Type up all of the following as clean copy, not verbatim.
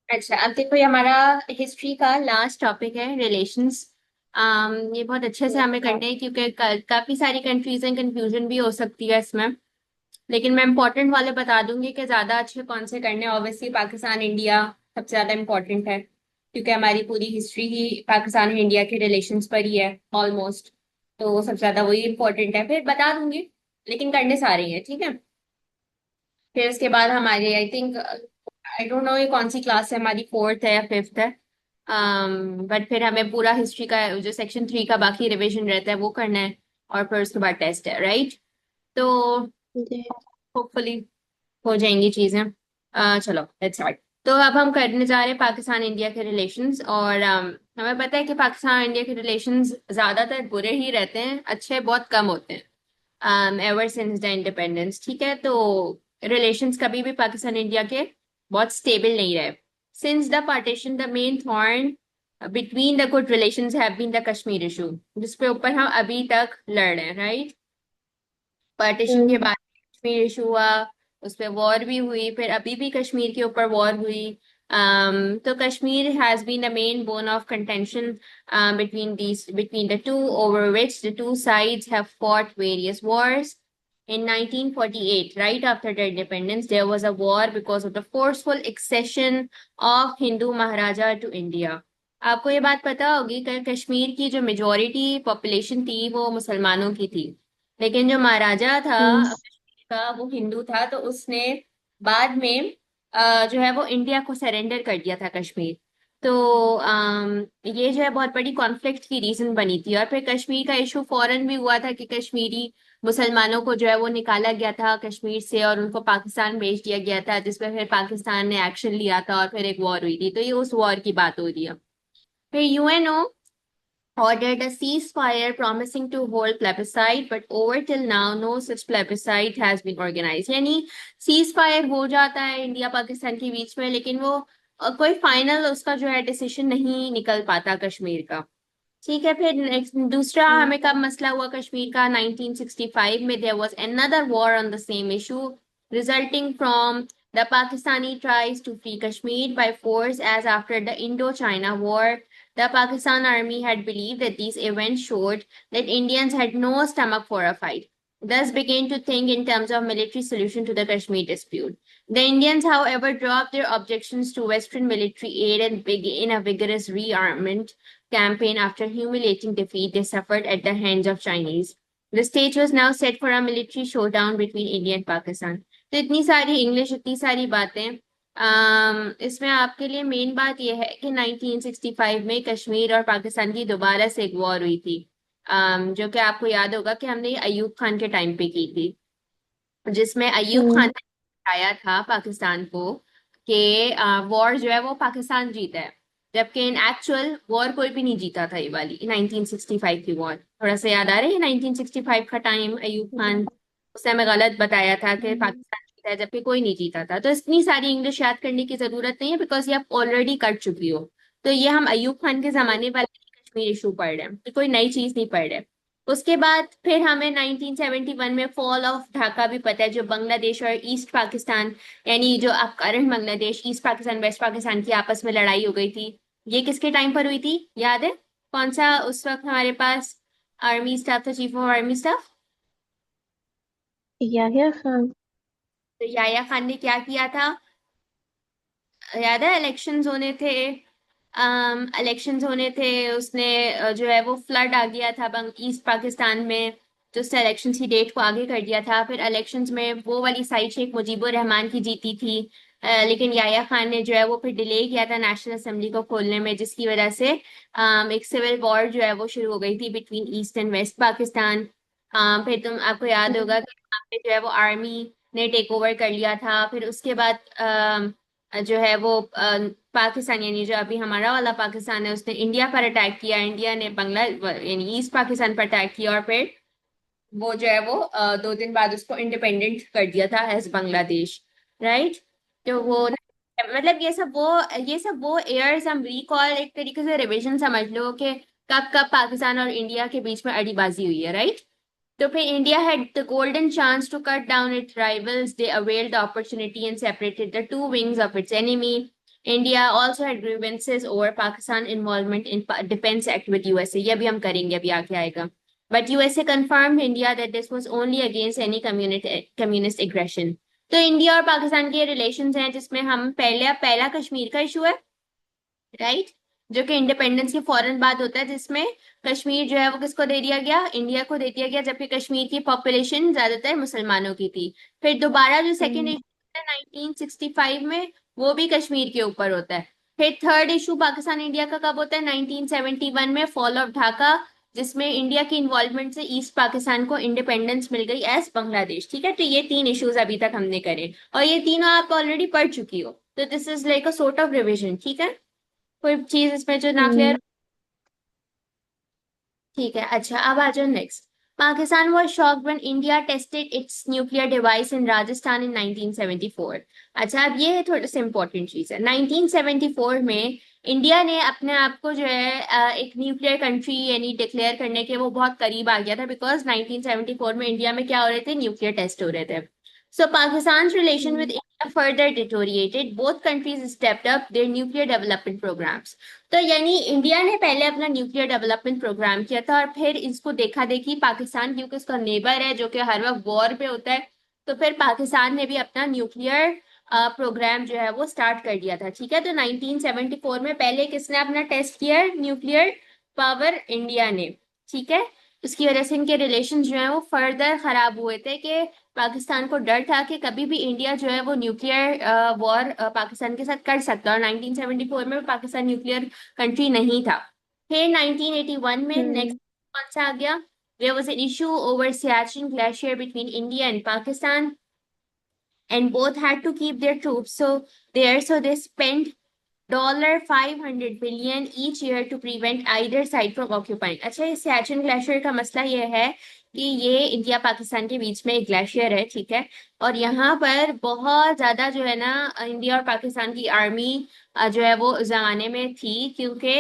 अच्छा, अब देखो ये हमारा हिस्ट्री का लास्ट टॉपिक है, रिलेशंस। ये बहुत अच्छे से हमें करना है क्योंकि काफी सारी कंफ्यूजन कंफ्यूजन भी हो सकती है इसमें। लेकिन मैं इंपॉर्टेंट वाले बता दूंगी कि ज्यादा अच्छे कौन से करने हैं। ऑब्वियसली पाकिस्तान इंडिया सबसे ज्यादा इंपॉर्टेंट है क्योंकि हमारी पूरी हिस्ट्री ही पाकिस्तान और इंडिया के रिलेशंस पर ही है ऑलमोस्ट। तो सबसे ज्यादा वही इंपॉर्टेंट है, फिर बता दूंगी। लेकिन करने सारे ही है, ठीक है। फिर उसके बाद हमारी I think, I don't know ये कौन सी क्लास है हमारी, फोर्थ है या फिफ्थ है। बट फिर हमें पूरा हिस्ट्री का जो सेक्शन 3 का बाकी रिवीजन रहता है वो करना है। और फिर उसके बाद टेस्ट है, राइट। तो जी। होपफुली हो जाएंगी चीजें। चलो लेट्स स्टार्ट। तो अब हम करने जा रहे हैं पाकिस्तान इंडिया के रिलेशंस। और हमें पता है कि पाकिस्तान इंडिया के रिलेशंस ज्यादातर बुरे ही रहते हैं, अच्छे बहुत कम होते हैं एवर सिंस द इंडिपेंडेंस, ठीक है। तो रिलेशंस कभी भी पाकिस्तान इंडिया के बहुत स्टेबल नहीं रहे। Since the partition the main thorn between the good relations have been the Kashmir issue, जिसपे ऊपर हम अभी तक लड़ रहे हैं, राइट। पार्टीशन के हम्म। बाद कश्मीर इशू हुआ, उस पर वॉर भी हुई, फिर अभी भी कश्मीर के ऊपर वॉर हुई। तो Kashmir has been the main bone of contention between the two, over which the two sides have fought various wars. In 1948, right after the independence, there was a war because of the forceful accession of Hindu Maharaja to India. आपको ये बात पता होगी कि कश्मीर की जो majority population थी वो मुसलमानों की थी। लेकिन जो महाराजा था हम्म। कश्मीर का वो हिंदू था, तो उसने बाद में जो है वो इंडिया को सरेंडर कर दिया था कश्मीर। तो ये जो है बहुत बड़ी कॉन्फ्लिक्ट की रीजन बनी थी। और फिर कश्मीर का इशू फौरन भी हुआ था कि कश्मीरी मुसलमानों को जो है वो निकाला गया था कश्मीर से और उनको पाकिस्तान भेज दिया गया था, जिसपे फिर पाकिस्तान ने एक्शन लिया था और फिर एक वॉर हुई थी। तो ये उस वॉर की बात हो रही है। फिर UNO ordered a ceasefire promising to hold plebiscite, but over till now no such plebiscite has been organized. यानी सीज फायर हो जाता है इंडिया पाकिस्तान के बीच में, लेकिन वो कोई फाइनल उसका जो है डिसीजन नहीं निकल पाता कश्मीर का। ठीक है। फिर नेक्स्ट दूसरा हम्म। हमें कब मसला हुआ कश्मीर का, 1965 में there was another war on the same issue, resulting from the Pakistani tries to free Kashmir by force as after the Indo China war. The Pakistan army had believed that these events showed that Indians had no stomach for a fight, thus began to think in terms of military solution to the Kashmir dispute. The Indians, however, dropped their objections to Western military aid and began a vigorous rearmament campaign after humiliating defeat they suffered at the hands of Chinese. The stage was now set for a military showdown between India and Pakistan. तो इतनी सारी English, इतनी सारी बातें। इसमें आपके लिए main बात यह है कि 1965 में कश्मीर और पाकिस्तान की दोबारा से एक वॉर हुई थी। जो कि आपको याद होगा कि हमने ये अयूब खान के टाइम पे की थी, जिसमें अयूब खान हम्म। ने बताया था पाकिस्तान को कि वॉर जो है वो पाकिस्तान जीता है, जबकि इन एक्चुअल वॉर कोई भी नहीं जीता था। ये वाली 1965 की वॉर थोड़ा सा याद आ रहा है, 1965 का टाइम अयूब खान, उसने हमें गलत बताया था कि हम्म। पाकिस्तान जीता है जबकि कोई नहीं जीता था। तो इतनी सारी इंग्लिश याद करने की जरूरत नहीं है बिकॉज ये आप ऑलरेडी कर चुकी हो। तो ये हम अयूब खान के जमाने वाले कश्मीर इशू पढ़ रहे हैं, तो कोई नई चीज नहीं पढ़ रहे। उसके बाद फिर हमें 1971 में फॉल ऑफ ढाका भी पता है, जो बांग्लादेश और ईस्ट पाकिस्तान, यानी जो अब current Bangladesh, east Pakistan west Pakistan की आपस में लड़ाई हो गई थी। ये किसके टाइम पर हुई थी, याद है? कौन सा उस वक्त हमारे पास आर्मी स्टाफ था, chief of army staff? Yahya Khan. तो याया खान ने क्या किया था, याद है? इलेक्शंस होने थे। इलेक्शंस होने थे, उसने जो है वो फ्लड आ गया था ईस्ट पाकिस्तान में, जो उसने इलेक्शन की डेट को आगे कर दिया था। फिर इलेक्शंस में वो वाली साइड शेख मुजीबुर रहमान की जीती थी। लेकिन याया खान ने जो है वो फिर डिले किया था नेशनल असेंबली को खोलने में, जिसकी वजह से एक सिविल वॉर जो है वो शुरू हो गई थी between east and west Pakistan. फिर तुम आपको याद होगा हम्म। कि वहाँ पे जो है वो आर्मी ने टेक ओवर कर लिया था। फिर उसके बाद जो है वो पाकिस्तान, यानी जो अभी हमारा वाला पाकिस्तान है, उसने इंडिया पर अटैक किया, इंडिया ने बांग्ला यानी ईस्ट पाकिस्तान पर अटैक किया। और फिर वो जो है वो 2 दिन बाद उसको इंडिपेंडेंट कर दिया था एज बांग्लादेश, राइट। तो वो मतलब ये सब वो एयर्स हम रिकॉल, एक तरीके से रिवीजन समझ लो कि कब कब पाकिस्तान और इंडिया के बीच में अड़ीबाजी हुई है, राइट। तो फिर India had the golden chance to cut down its rivals. They availed the opportunity and separated the two wings of its enemy. India also had grievances over Pakistan involvement in defense act with USA. ये भी हम करेंगे, अभी आगे आएगा. But USA confirmed India that this was only against any communist aggression. तो India और पाकिस्तान के रिलेशंस हैं जिसमें हम पहला कश्मीर का इशू है, राइट, जो कि इंडिपेंडेंस के फौरन बाद होता है, जिसमें कश्मीर जो है वो किसको दे दिया गया, इंडिया को दे दिया गया, जबकि कश्मीर की पॉपुलेशन ज्यादातर मुसलमानों की थी. फिर दोबारा जो सेकेंड इशू है 1965 में, वो भी कश्मीर के ऊपर होता है. फिर थर्ड इशू पाकिस्तान इंडिया का कब होता है, 1971 में, फॉल ऑफ ढाका, जिसमें इंडिया की इन्वॉल्वमेंट से ईस्ट पाकिस्तान को इंडिपेंडेंस मिल गई एज बांग्लादेश. ठीक है, तो ये 3 इश्यूज अभी तक हमने करे, और ये तीनों आप ऑलरेडी पढ़ चुकी हो, तो this is like a sort of revision. ठीक है, कोई चीज इसमें जो ना क्लियर. ठीक है, अच्छा, अब आ जाओ next. Pakistan was shocked when India tested its nuclear device in Rajasthan in 1974. अच्छा, अब ये थोड़ा सा इंपॉर्टेंट चीज है. 1974 में इंडिया ने अपने आप को जो है एक न्यूक्लियर कंट्री यानी डिक्लेयर करने के वो बहुत करीब आ गया था, बिकॉज 1974 में इंडिया में क्या हो रहे थे, न्यूक्लियर टेस्ट हो रहे थे. So Pakistan's relation with India further deteriorated. Both countries stepped up their nuclear development programs. तो यानी इंडिया ने पहले अपना न्यूक्लियर डेवलपमेंट प्रोग्राम किया था, और फिर इसको देखा देखी पाकिस्तान, क्योंकि उसका नेबर है जो कि हर वक्त वॉर पे होता है, तो फिर पाकिस्तान ने भी अपना न्यूक्लियर प्रोग्राम जो है वो स्टार्ट कर दिया था. ठीक है, तो 1974 में पहले किसने अपना टेस्ट किया, न्यूक्लियर पावर, इंडिया ने. ठीक है, उसकी वजह से इनके रिलेशन जो है वो फर्दर खराब हुए थे, कि पाकिस्तान को डर था कि कभी भी इंडिया जो है वो न्यूक्लियर वॉर पाकिस्तान के साथ कर सकता है, और 1974 में पाकिस्तान न्यूक्लियर कंट्री नहीं था. फिर 1981 में नेक्स्ट कौन सा आ गया, there was an issue over Siachen glacier between India and Pakistan, and both had to keep their troops so they spent $500 billion each year to prevent either side from occupying. अच्छा, ये सियाचिन ग्लेशियर का मसला ये है कि ये इंडिया पाकिस्तान के बीच में एक ग्लेशियर है. ठीक है, और यहाँ पर बहुत ज्यादा जो है ना इंडिया और पाकिस्तान की आर्मी जो है वो उस जमाने में थी, क्योंकि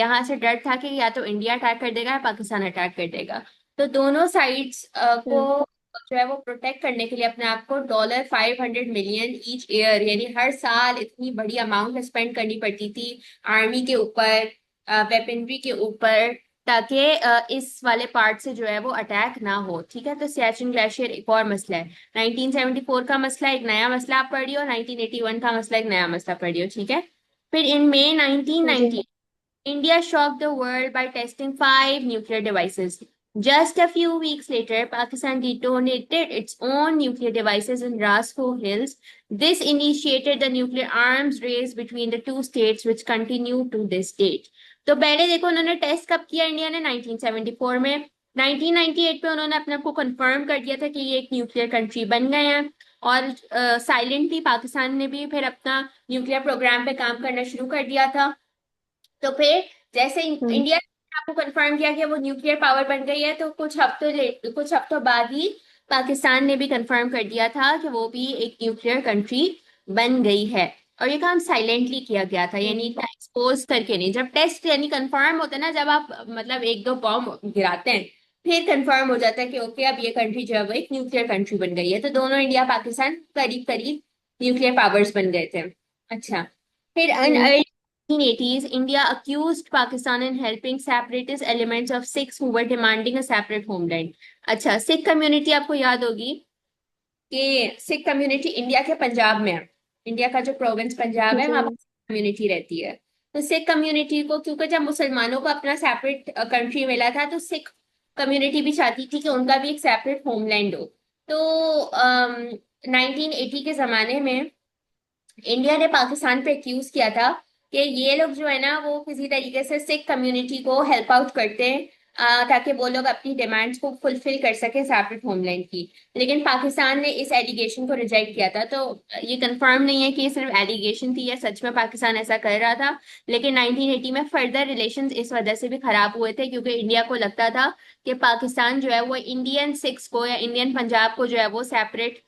यहाँ से डर था कि या तो इंडिया अटैक कर देगा या पाकिस्तान अटैक कर देगा. तो दोनों साइड्स को जो है वो प्रोटेक्ट करने के लिए अपने आप को $500 million ईच ईयर, यानी हर साल इतनी बड़ी अमाउंट स्पेंड करनी पड़ती थी आर्मी के ऊपर, वेपनरी के ऊपर, ताकि इस वाले पार्ट से जो है वो अटैक ना हो. ठीक है, तो सियाचिन ग्लेशियर एक और मसला है. 1974 का मसला एक नया मसला आप पढ़ियो, 1981 का मसला एक नया मसला पढ़ियो. ठीक है, फिर इन मई 1990 India shocked the world by testing 5 nuclear devices. Just a few weeks later, Pakistan detonated its own nuclear devices in Rasco Hills. This initiated the nuclear arms race between the two states, which continue to this date. तो पहले देखो उन्होंने test कब किया India ने, 1974 में. 1998 पे उन्होंने अपने आप को कंफर्म कर दिया था कि ये एक न्यूक्लियर कंट्री बन गए हैं, और साइलेंटली पाकिस्तान ने भी फिर अपना न्यूक्लियर प्रोग्राम पे काम करना शुरू कर दिया था. तो फिर जैसे इंडिया ने आपको कंफर्म किया कि वो न्यूक्लियर पावर बन गई है, तो कुछ हफ्तों बाद ही पाकिस्तान ने भी कंफर्म कर दिया था कि वो भी एक न्यूक्लियर कंट्री बन गई है. और ये काम साइलेंटली किया गया था, यानी एक्सपोज करके नहीं. जब टेस्ट यानी कंफर्म होता है ना, जब आप मतलब 1-2 बॉम्ब गिराते हैं, फिर कंफर्म हो जाता है कि ओके अब ये कंट्री जो है वो एक न्यूक्लियर कंट्री बन गई है. तो दोनों इंडिया पाकिस्तान करीब करीब न्यूक्लियर पावर्स बन गए थे. अच्छा, फिर 1980s, India accused Pakistan in helping separatist elements of Sikhs who were demanding a separate homeland. अच्छा, सिख कम्युनिटी आपको याद होगी कि सिख कम्युनिटी इंडिया के पंजाब में है. इंडिया का जो प्रोविंस पंजाब है वहां पर कम्युनिटी रहती है. तो सिख कम्युनिटी को, क्योंकि जब मुसलमानों को अपना सेपरेट कंट्री मिला था, तो सिख कम्युनिटी भी चाहती थी कि उनका भी एक सेपरेट होमलैंड हो. तो 1980 के जमाने में इंडिया ने पाकिस्तान पे एक्यूज किया था कि ये लोग जो है ना वो किसी तरीके से सिख कम्युनिटी को हेल्प आउट करते हैं, ताकि वो लोग अपनी डिमांड्स को फुलफिल कर सके सेपरेट होमलैंड की. लेकिन पाकिस्तान ने इस एलिगेशन को रिजेक्ट किया था. तो ये कंफर्म नहीं है कि ये सिर्फ एलिगेशन थी या सच में पाकिस्तान ऐसा कर रहा था. लेकिन 1980 में फर्दर रिलेशंस इस वजह से भी खराब हुए थे, क्योंकि इंडिया को लगता था कि पाकिस्तान जो है वो इंडियन सिख्स को या इंडियन पंजाब को जो है वो सेपरेट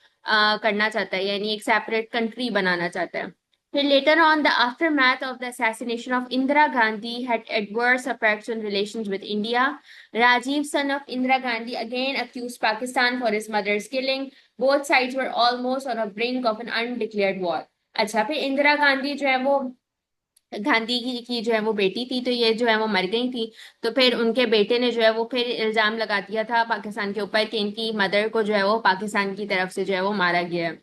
करना चाहता है, यानी एक सेपरेट कंट्री बनाना चाहता है. Then later on, the aftermath of the assassination of Indira Gandhi had adverse effects on relations with India. Rajiv, son of Indira Gandhi, again accused Pakistan for his mother's killing. Both sides were almost on the brink of an undeclared war. अच्छा, फिर इंदिरा गांधी जो है वो गांधी की जो है वो बेटी थी, तो ये जो है वो मर गई थी। तो फिर उनके बेटे ने जो है वो फिर इल्जाम लगा दिया था पाकिस्तान के ऊपर कि इनकी मदर को जो है वो पाकिस्तान की तरफ से जो है वो मारा गया है।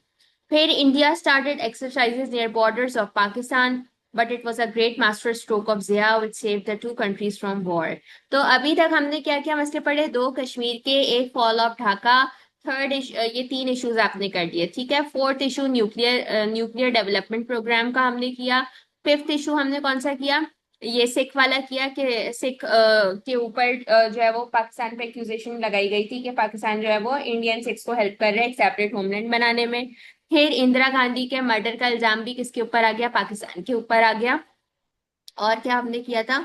फिर India started exercises near borders of Pakistan, but it was a great master stroke of Zia which save the two countries from war. तो अभी तक हमने क्या क्या मसले पढ़े? दो कश्मीर के, एक फॉल ऑफ ढाका, थर्ड ये तीन इश्यूज आपने कर दिए, ठीक है। Fourth issue nuclear development programme का हमने किया। फिफ्थ इशू हमने कौन सा किया? ये सिख वाला किया कि सिख के ऊपर जो है वो पाकिस्तान पे एक्यूजेशन लगाई गई थी कि पाकिस्तान जो है वो इंडियन सिख्स को हेल्प कर रहा है एक सेपरेट होमलैंड बनाने में। फिर इंदिरा गांधी के मर्डर का इल्जाम भी किसके ऊपर आ गया? पाकिस्तान के ऊपर आ गया। और क्या हमने किया था?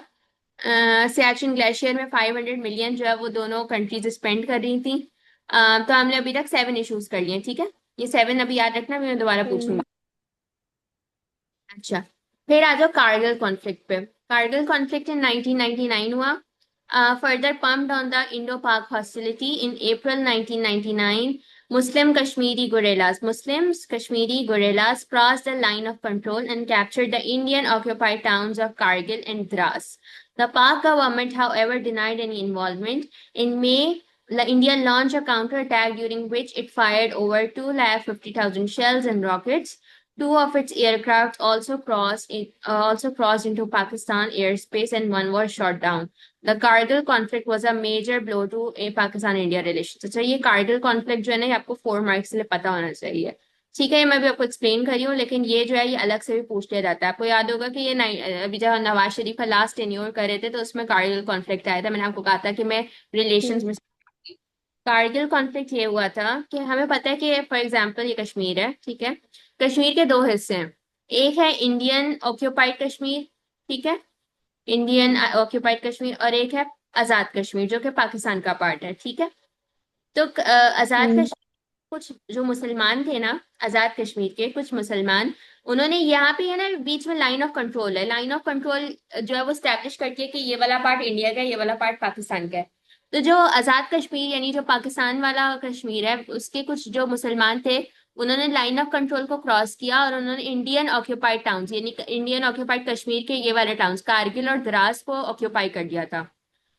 सियाचिन ग्लेशियर में 500 मिलियन जो है वो दोनों कंट्रीज स्पेंड कर रही थी। तो हमने अभी तक 7 इश्यूज कर लिए, ठीक है। ये 7 अभी याद रखना, मैं दोबारा पूछूंगी। अच्छा, फिर आ जाओ कारगिल कॉन्फ्लिक्ट पे। कारगिल कॉन्फ्लिक्ट इन 1999 हुआ। Further pumped on the Indo पाक hostility in April 1999, Muslims Kashmiri guerrillas crossed the line of control and captured the Indian occupied towns of Kargil and Dras. The Pak government, however, denied any involvement. In May, India launched a counterattack during which it fired over 250,000 shells and rockets. Two of its aircraft also crossed into Pakistan airspace, and one was shot down. The Kargil conflict was a major blow to a Pakistan-India relations. अच्छा, ये Kargil conflict जो है ना, ये आपको 4 marks के लिए पता होना चाहिए, ठीक है। ये मैं भी आपको एक्सप्लेन करी हूँ, लेकिन ये जो है ये अलग से भी पूछ लिया जाता है। आपको याद होगा कि ये अभी जब नवाज शरीफ का लास्ट टेन्योर कर रहे थे तो उसमें कारगिल कॉन्फ्लिक्ट आया था। मैंने आपको कहा था कि मैं रिलेशंस में कारगिल कॉन्फ्लिक्ट ये हुआ था कि हमें पता है कि फॉर एग्जांपल ये कश्मीर है, ठीक है। कश्मीर के दो हिस्से हैं, एक है इंडियन ऑक्यूपाइड कश्मीर, ठीक है, इंडियन ऑक्यूपाइड कश्मीर, और एक है आजाद कश्मीर जो कि पाकिस्तान का पार्ट है, ठीक है। तो आजाद हम्म। कश्मीर, कुछ जो मुसलमान थे ना आजाद कश्मीर के कुछ मुसलमान, उन्होंने यहाँ पे है ना बीच में लाइन ऑफ कंट्रोल है, लाइन ऑफ कंट्रोल जो है वो स्टैब्लिश करती है कि ये वाला पार्ट इंडिया का है, ये वाला पार्ट पाकिस्तान का है। तो जो आजाद कश्मीर यानी जो पाकिस्तान वाला कश्मीर है, उसके कुछ जो मुसलमान थे, उन्होंने लाइन ऑफ कंट्रोल को क्रॉस किया और उन्होंने इंडियन ऑक्यूपाइड टाउन्स यानी इंडियन ऑक्यूपाइड कश्मीर के ये वाले टाउन्स कारगिल और द्रास को ऑक्यूपाई कर दिया था।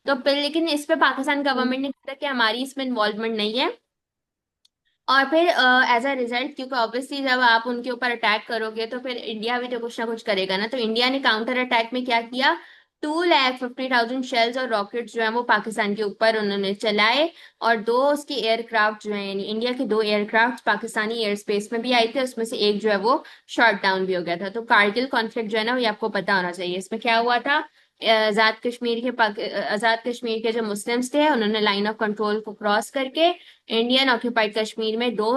तो फिर लेकिन इस पे पाकिस्तान गवर्नमेंट ने कहा कि हमारी इसमें इन्वॉल्वमेंट नहीं है। और फिर एज अ रिजल्ट, क्योंकि ऑब्वियसली जब आप उनके ऊपर अटैक करोगे तो फिर इंडिया भी तो कुछ ना कुछ करेगा ना, तो इंडिया ने काउंटर अटैक में क्या किया? 250,000 शेल्स और रॉकेट्स जो है वो पाकिस्तान के ऊपर उन्होंने चलाए। और दो उसके एयरक्राफ्ट जो है यानी इंडिया के दो एयरक्राफ्ट पाकिस्तानी एयर स्पेस में भी आए थे, उसमें से एक जो है वो शॉट डाउन भी हो गया था। तो कारगिल कॉन्फ्लिक्ट जो है ना, वो आपको पता होना चाहिए इसमें क्या हुआ था। आजाद कश्मीर के जो मुस्लिम्स थे उन्होंने लाइन ऑफ कंट्रोल को क्रॉस करके इंडियन ऑक्यूपाइड कश्मीर में दो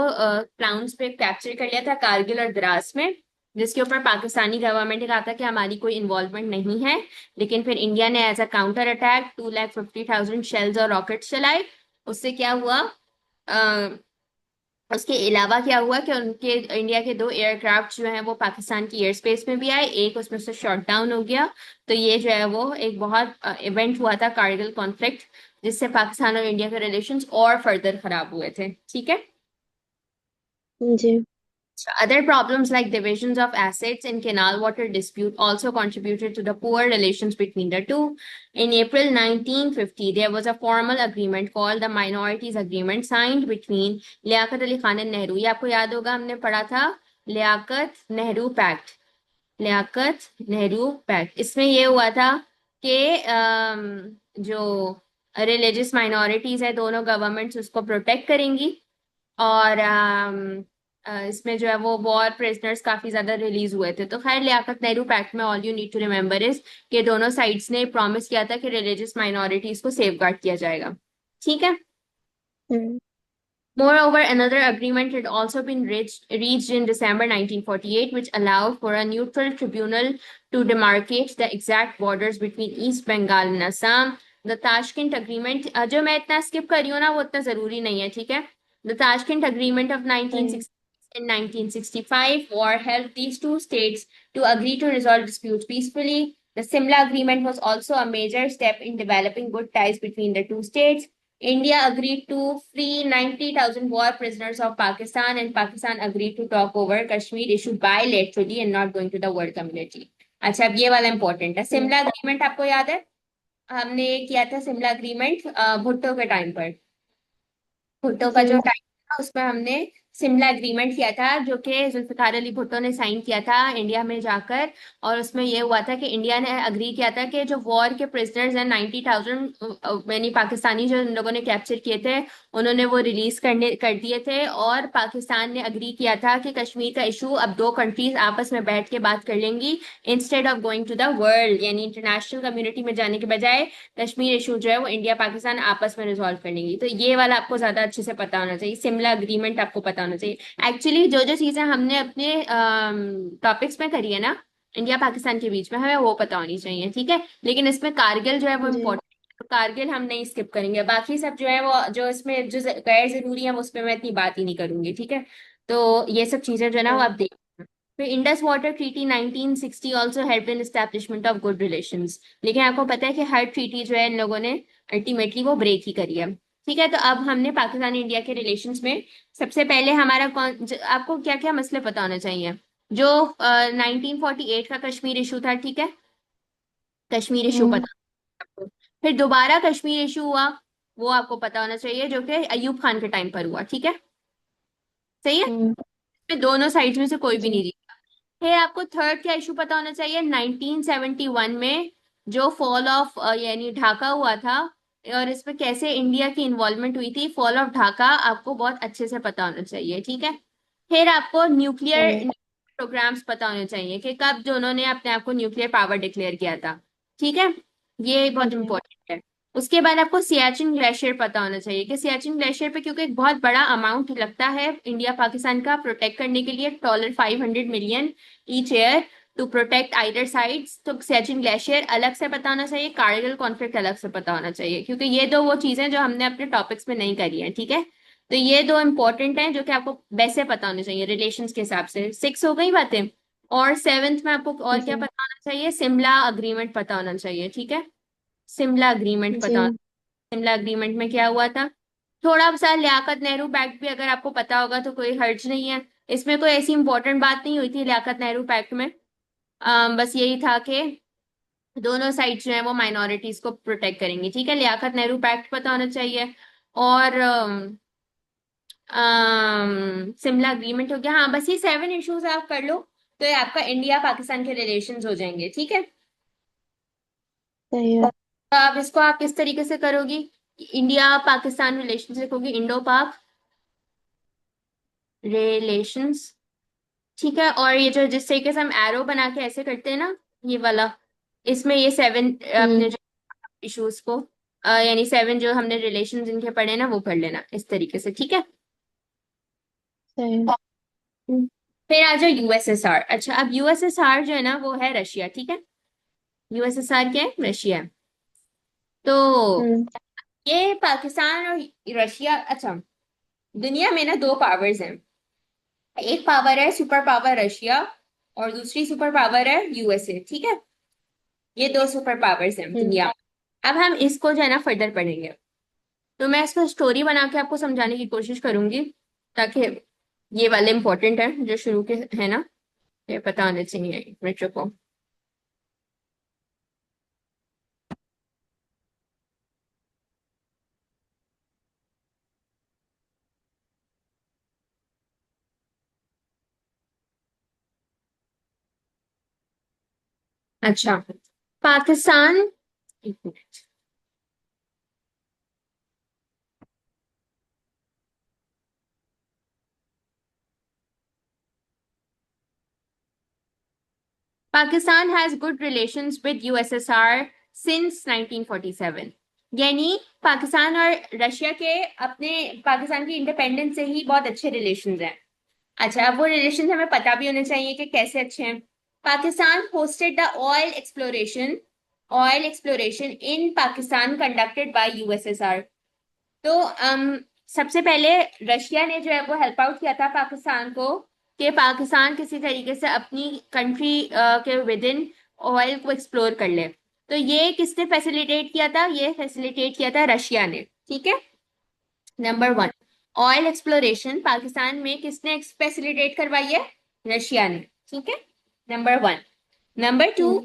टाउन्स पे कैप्चर कर लिया था, कारगिल और द्रास में, जिसके ऊपर पाकिस्तानी गवर्नमेंट ने कहा था कि हमारी कोई इन्वॉल्वमेंट नहीं है। लेकिन फिर इंडिया ने as a counter attack 250,000 shells और रॉकेट्स चलाए। उससे क्या हुआ? उसके अलावा क्या हुआ कि उनके इंडिया के दो एयरक्राफ्ट जो हैं वो पाकिस्तान की एयर स्पेस में भी आए, एक उसमें से शॉट डाउन हो गया। तो ये जो है वो एक बहुत इवेंट हुआ था कारगिल कॉन्फ्लिक्ट, जिससे पाकिस्तान और इंडिया के रिलेशंस और फर्दर खराब हुए थे, ठीक है। जी। Other problems like divisions of assets and canal water dispute also contributed to the poor relations between the two. In April 1950, there was a formal agreement called the Minorities Agreement signed between Liaquat Ali Khan and Nehru. ये आपको याद होगा, हमने पढ़ा था Liaquat Nehru pact. Liaquat Nehru pact, इसमें ये हुआ था कि जो रिलीजियस माइनॉरिटीज है दोनों गवर्नमेंट्स उसको प्रोटेक्ट करेंगी। और इसमें जो है वो वॉर प्रिजनर्स काफी ज्यादा रिलीज हुए थे। तो खैर लियाकत नेहरू पैक्ट में all you need to remember is कि दोनों साइड्स ने प्रॉमिस किया था कि रिलीजियस माइनॉरिटीज को सेफ गार्ड किया जाएगा, ठीक है। हम्म। Moreover, another agreement had also been reached in December 1948, which allowed for a neutral tribunal to demarcate the exact borders between East Bengal and Assam. The Tashkent Agreement, जो मैं इतना skip कर रही हूँ ना वो इतना जरूरी नहीं है, ठीक है। The Tashkent Agreement of hmm. 1960 and 1965 war helped these two states to agree to resolve disputes peacefully. The Simla Agreement was also a major step in developing good ties between the two states. India agreed to free 90,000 war prisoners of Pakistan, and Pakistan agreed to talk over Kashmir issue bilaterally and not going to the world community. अच्छा, अब ये वाला important है। हम्म। सिमला agreement आपको याद है? हमने किया था सिमला अग्रीमेंट भुट्टो के टाइम पर। भुट्टो का जो जी। टाइम था उसमें हमने सिमला एग्रीमेंट किया था, जो कि जुल्फिकार अली भुट्टो ने साइन किया था इंडिया में जाकर। और उसमें ये हुआ था कि इंडिया ने अग्री किया था कि जो वॉर के प्रिजनर्स हैं 90,000 यानी पाकिस्तानी जो इन लोगों ने कैप्चर किए थे, उन्होंने वो रिलीज कर दिए थे। और पाकिस्तान ने अग्री किया था कि कश्मीर का इशू अब दो कंट्रीज आपस में बैठ के बात कर लेंगी, instead of going to the world, यानी इंटरनेशनल कम्युनिटी में जाने के बजाय कश्मीर इशू जो है वो इंडिया पाकिस्तान आपस में रिजॉल्व कर लेंगी। तो ये वाला आपको ज्यादा अच्छे से पता होना चाहिए, शिमला अग्रीमेंट आपको पता होना चाहिए। एक्चुअली जो जो चीजें हमने अपने टॉपिक्स में करी है ना इंडिया पाकिस्तान के बीच में, हमें वो पता होनी चाहिए, ठीक है। लेकिन इसमें कारगिल जो है वो जी। इम्पोर्टेंट, तो कारगिल हम नहीं स्किप करेंगे। बाकी सब जो है वो जो इसमें जो गैर जरूरी है उस पर मैं इतनी बात ही नहीं करूंगी, ठीक है। तो ये सब चीजें जो है ना वो हाँ। आप देख। फिर Indus water treaty 1960 also help in establishment of good relations. लेकिन आपको पता है कि हर ट्रीटी जो है इन लोगों ने अल्टीमेटली वो ब्रेक ही करी है, ठीक है। तो अब हमने पाकिस्तान इंडिया के रिलेशंस में सबसे पहले हमारा आपको क्या क्या मसले पता होने चाहिए। जो 1948 का कश्मीर इशू था, ठीक है, कश्मीर इशू हम्म। पता आपको। फिर दोबारा कश्मीर इशू हुआ, वो आपको पता होना चाहिए, जो कि अयूब खान के टाइम पर हुआ, ठीक है, सही है। हम्म। इसमें दोनों साइड्स में से कोई भी जी। नहीं जीता। फिर आपको थर्ड क्या इशू पता होना चाहिए, 1971 में जो फॉल ऑफ यानी ढाका हुआ था, और इसमें कैसे इंडिया की इन्वॉल्वमेंट हुई थी, फॉल ऑफ ढाका आपको बहुत अच्छे से पता होना चाहिए, ठीक है। फिर आपको सही है। न्यूक्लियर प्रोग्राम्स पता होने चाहिए कि कब जो उन्होंने अपने आप को न्यूक्लियर पावर डिक्लेयर किया था, ठीक है, ये बहुत जी। इंपॉर्टेंट है। उसके बाद आपको सियाचिन ग्लेशियर पता होना चाहिए कि सियाचिन ग्लेशियर पे क्योंकि एक बहुत बड़ा अमाउंट लगता है इंडिया पाकिस्तान का प्रोटेक्ट करने के लिए, $500 million each year to protect either sides. तो सियाचिन ग्लेशियर अलग से पता होना चाहिए, कारगिल कॉन्फ्लिक्ट अलग से पता होना चाहिए, क्योंकि ये दो वो चीजें जो हमने अपने टॉपिक्स में नहीं करी है, ठीक है। तो ये दो इंपॉर्टेंट हैं जो कि आपको वैसे पता होने चाहिए रिलेशंस के हिसाब से। 6 हो गई बातें। और सेवेंथ में आपको और क्या जी। पता होना चाहिए, शिमला अग्रीमेंट पता होना चाहिए, ठीक है। शिमला अग्रीमेंट जी। पता, शिमला अग्रीमेंट में क्या हुआ था। थोड़ा सा लियाकत नेहरू पैक्ट भी अगर आपको पता होगा तो कोई हर्ज नहीं है। इसमें कोई ऐसी इंपॉर्टेंट बात नहीं हुई थी लियाकत नेहरू पैक्ट में। बस यही था कि दोनों साइड जो है वो माइनॉरिटीज को प्रोटेक्ट करेंगी, ठीक है। लियाकत नेहरू पैक्ट पता होना चाहिए। और शिमला अग्रीमेंट हो गया। हाँ, बस ये 7 इश्यूज आप कर लो तो ये आपका इंडिया पाकिस्तान के रिलेशंस हो जाएंगे, ठीक है। सही है। तो आप इसको आप किस तरीके से करोगी, इंडिया पाकिस्तान रिलेशंस लिखोगी, इंडो पाक रिलेशंस, ठीक है। और ये जो जिस तरीके से हम एरो बना के ऐसे करते हैं ना, ये वाला, इसमें ये 7 हम्म। अपने जो इश्यूज को यानी 7 जो हमने रिलेशंस इनके पढ़े ना वो पढ़ लेना इस तरीके से, ठीक है। सही है। फिर आ जाओ यूएसएसआर। अच्छा, अब यूएसएसआर जो है ना वो है रशिया, ठीक है। यूएसएसआर क्या है, रशिया है। तो हम्म। ये पाकिस्तान और रशिया, अच्छा, दुनिया में ना दो पावर्स हैं। एक पावर है सुपर पावर रशिया, और दूसरी सुपर पावर है यूएसए, ठीक है। ये दो सुपर पावर्स हैं हम्म। दुनिया में। अब हम इसको जो है ना फर्दर पढ़ेंगे। तो मैं इसको स्टोरी बना के आपको समझाने की कोशिश करूंगी, ताकि ये वाले इंपॉर्टेंट है जो शुरू के है ना, ये पता होने चाहिए बच्चों को। अच्छा, पाकिस्तान, एक minute. Pakistan has good relations with USSR since 1947। यानी पाकिस्तान और रशिया के अपने पाकिस्तान की इंडिपेंडेंस से ही बहुत अच्छे रिलेशंस हैं। अच्छा, अब वो रिलेशंस हमें पता भी होने चाहिए कि कैसे अच्छे हैं। Pakistan hosted the oil exploration in Pakistan conducted by USSR. तो सबसे पहले रशिया ने जो है वो हेल्प आउट किया था पाकिस्तान को कि पाकिस्तान किसी तरीके से अपनी कंट्री के विद इन ऑयल को एक्सप्लोर कर ले। तो ये किसने फैसिलिटेट किया था, ये फैसिलिटेट किया था रशिया ने, ठीक है। Number one, oil exploration Pakistan में किसने फैसिलिटेट करवाई है? रशिया ने। ठीक है, number one. Number two,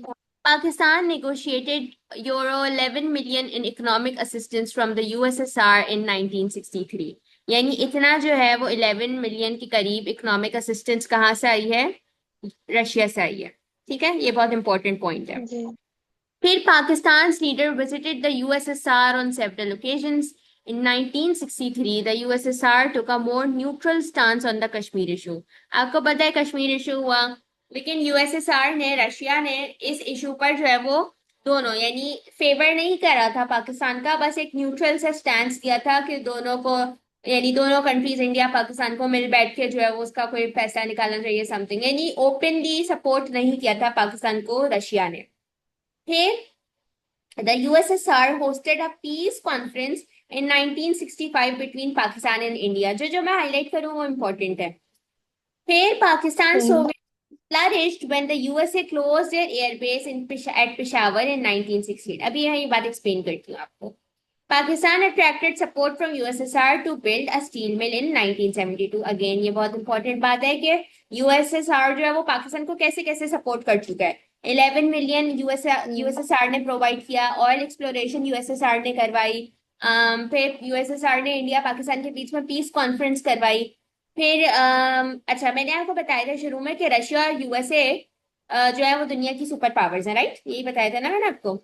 Pakistan negotiated euro 11 million in economic assistance from the USSR in 1963। यानी इतना जो है वो 11 मिलियन के करीब इकोनॉमिक असिस्टेंस कहाँ से आई है? रशिया से आई है। ठीक है, ये बहुत इंपॉर्टेंट पॉइंट है। जी फिर Pakistan's leader visited the USSR on several occasions. In 1963, the USSR took a more neutral stance on the Kashmir issue. आपको पता है कश्मीर इशू हुआ, लेकिन यूएसएसआर ने, रशिया ने इस इशू पर जो है वो दोनों यानी फेवर नहीं करा था पाकिस्तान का, बस एक न्यूट्रल से स्टैंड दिया था कि दोनों को यानी दोनों कंट्रीज इंडिया पाकिस्तान को मिल बैठ के जो है वो उसका कोई फैसला निकालना चाहिए समथिंग, यानी ओपनली सपोर्ट नहीं किया था पाकिस्तान को रशिया ने। फिर the USSR hosted a peace conference in 1965 between Pakistan and India। जो जो मैं हाईलाइट करूँ वो इम्पोर्टेंट है। फिर पाकिस्तान सही Soviet flourished when the USA closed their airbase at Peshawar in 1960। अभी यहाँ ये बात एक्सप्लेन करती हूँ आपको। Pakistan attracted support from USSR to build a steel mill in 1972। Again ये बहुत इंपॉर्टेंट बात है कि यूएसएसआर जो है वो पाकिस्तान को कैसे कैसे सपोर्ट कर चुका है। 11 मिलियन यूएसएसआर ने प्रोवाइड किया, ऑयल एक्सप्लोरेशन यूएसएसआर ने करवाई, फिर यूएसएसआर ने इंडिया पाकिस्तान के बीच में पीस कॉन्फ्रेंस करवाई। फिर अच्छा, मैंने आपको बताया था शुरू में कि रशिया और यूएसए जो है वो दुनिया की सुपर पावर्स हैं, राइट? यही बताया था ना मैंने आपको।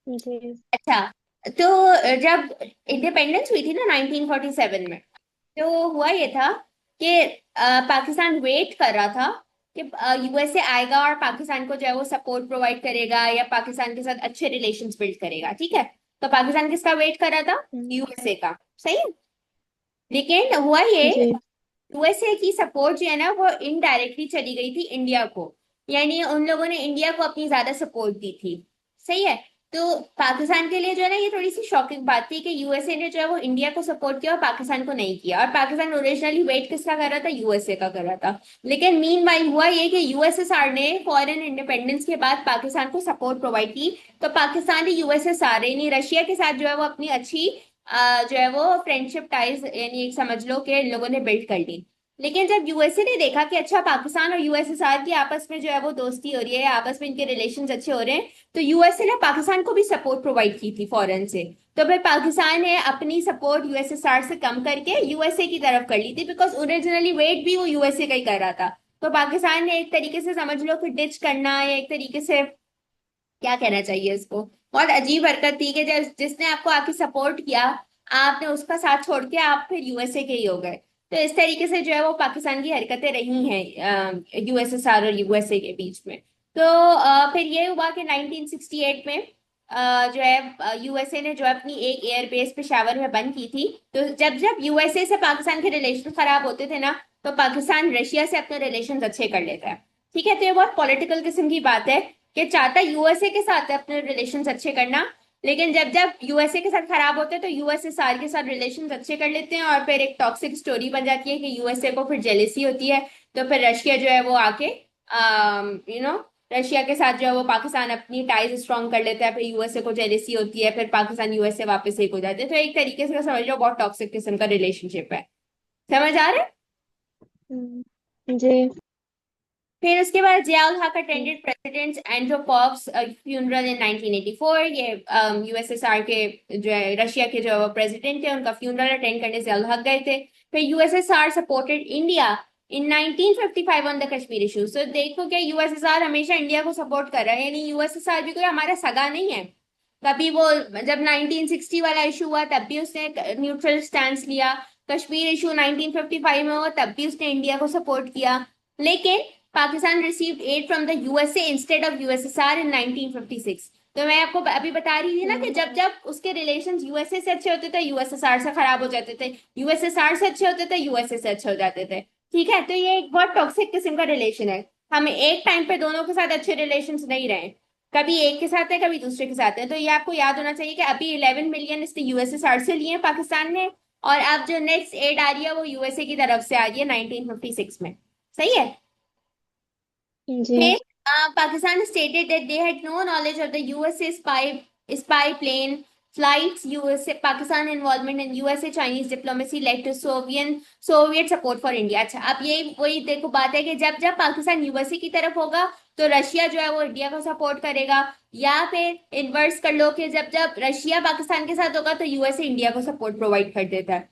जी अच्छा, तो जब इंडिपेंडेंस हुई थी ना 1947 में, तो हुआ ये था कि पाकिस्तान वेट कर रहा था कि यूएसए आएगा और पाकिस्तान को जो है वो सपोर्ट प्रोवाइड करेगा या पाकिस्तान के साथ अच्छे रिलेशंस बिल्ड करेगा। ठीक है, तो पाकिस्तान किसका वेट कर रहा था? यूएसए का। सही है, लेकिन हुआ ये जी यूएसए की सपोर्ट जो है ना वो इनडायरेक्टली चली गई थी इंडिया को, यानी उन लोगों ने इंडिया को अपनी ज्यादा सपोर्ट दी थी। सही है, तो पाकिस्तान के लिए जो है ना ये थोड़ी सी शॉकिंग बात थी कि यूएसए ने जो है वो इंडिया को सपोर्ट किया और पाकिस्तान को नहीं किया, और पाकिस्तान ओरिजिनली वेट किसका कर रहा था? यूएसए का कर रहा था। लेकिन मीनवाइल हुआ ये कि यूएसएसआर ने फॉरेन इंडिपेंडेंस के बाद पाकिस्तान को सपोर्ट प्रोवाइड की, तो पाकिस्तान ने यूएसएसआर यानी रशिया के साथ जो है वो अपनी अच्छी जो है वो फ्रेंडशिप टाइज यानी एक समझ लो कि इन लोगों ने बिल्ड कर ली। लेकिन जब यूएसए ने देखा कि अच्छा पाकिस्तान और यूएसएसआर की आपस में जो है वो दोस्ती हो रही है, आपस में इनके रिलेशंस अच्छे हो रहे हैं, तो यूएसए ने पाकिस्तान को भी सपोर्ट प्रोवाइड की थी फॉरेन से। तो फिर पाकिस्तान ने अपनी सपोर्ट यूएसएसआर से कम करके यूएसए की तरफ कर ली थी, बिकॉज ओरिजिनली वेट भी वो यूएसए का ही कर रहा था। तो पाकिस्तान ने एक तरीके से समझ लो कि डिच करना या एक तरीके से क्या कहना चाहिए इसको, बहुत अजीब हरकत थी कि जब जिसने आपको आके सपोर्ट किया आपने उसका साथ छोड़ के आप फिर यूएसए के ही हो गए। तो इस तरीके से जो है वो पाकिस्तान की हरकतें रही हैं यूएसएसआर और यूएसए के बीच में। तो फिर ये हुआ कि 1968 में जो है यूएसए ने जो अपनी एक एयरबेस पेशावर में बंद की थी। तो जब जब यूएसए से पाकिस्तान के रिलेशन खराब होते थे ना, तो पाकिस्तान रशिया से अपने रिलेशन अच्छे कर लेता है। ठीक है, तो ये बहुत पॉलिटिकल किस्म की बात है कि चाहता यूएसए के साथ है अपने रिलेशंस अच्छे करना, लेकिन जब जब यूएसए के साथ खराब होते हैं तो यूएसएसआर के साथ रिलेशंस अच्छे कर लेते हैं, और फिर एक टॉक्सिक स्टोरी बन जाती है कि यूएसए को फिर जेलेसी होती है, तो फिर रशिया जो है वो आके रशिया के साथ जो है वो पाकिस्तान अपनी टाइज स्ट्रॉन्ग कर लेता है, फिर यूएसए को जेलेसी होती है, फिर पाकिस्तान यूएसए वापस एक हो जाते हैं। तो एक तरीके से समझ लो बहुत टॉक्सिक किस्म का रिलेशनशिप है। समझ आ रहा है? जी फिर उसके बाद Ziaul Haq attended president Andropov's funeral in 1984। ये यूएसएसआर के जो है रशिया के जो प्रेसिडेंट थे उनका फ्यूनरल अटेंड करने जियाउल हक गए थे। फिर USSR supported India in 1955 on the Kashmir issue. So देखो क्या यूएसएसआर हमेशा इंडिया को सपोर्ट कर रहा है, यानी यूएसएसआर भी कोई हमारा सगा नहीं है। कभी वो जब 1960 वाला इशू हुआ तब भी उसने न्यूट्रल स्टैंड लिया, कश्मीर इशू 1955 में हुआ तब भी उसने इंडिया को सपोर्ट किया। लेकिन Pakistan received aid from the USA instead of USSR in 1956। तो मैं आपको अभी बता रही थी ना कि जब जब उसके रिलेशंस यूएसए से अच्छे होते थे यूएसएसआर से खराब हो जाते थे, यूएसएसआर से अच्छे होते थे यूएसए से अच्छे हो जाते थे। ठीक है, तो ये एक बहुत टॉक्सिक किस्म का रिलेशन है। हमें एक टाइम पे दोनों के साथ अच्छे रिलेशंस नहीं रहे, कभी एक के साथ है कभी दूसरे के साथ है। तो ये आपको याद होना चाहिए कि अभी 11 मिलियन इसने यूएसएसआर से लिए पाकिस्तान ने, और अब जो नेक्स्ट एड आ रही है वो यूएसए की तरफ से आ रही है 1956 में। सही है। जी फिर Pakistan stated that they had no knowledge of the USA spy plane Flights, USA, Pakistan involvement in USA Chinese diplomacy led to Soviet support for India. अच्छा, अब ये वही देखो बात है कि जब जब पाकिस्तान यूएसए की तरफ होगा तो रशिया जो है वो इंडिया को सपोर्ट करेगा, या फिर इन्वर्स कर लो कि जब जब रशिया पाकिस्तान के साथ होगा तो यूएसए इंडिया को सपोर्ट प्रोवाइड कर देता है।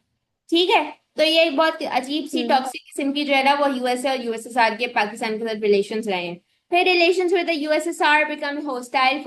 ठीक है। तो ये एक बहुत अजीब सी हम्म टॉक्सिक किस्म की जो है ना वो यूएसए और यूएसएसआर के पाकिस्तान के साथ रिलेशंस रहे हैं। फिर relations with the USSR become hostile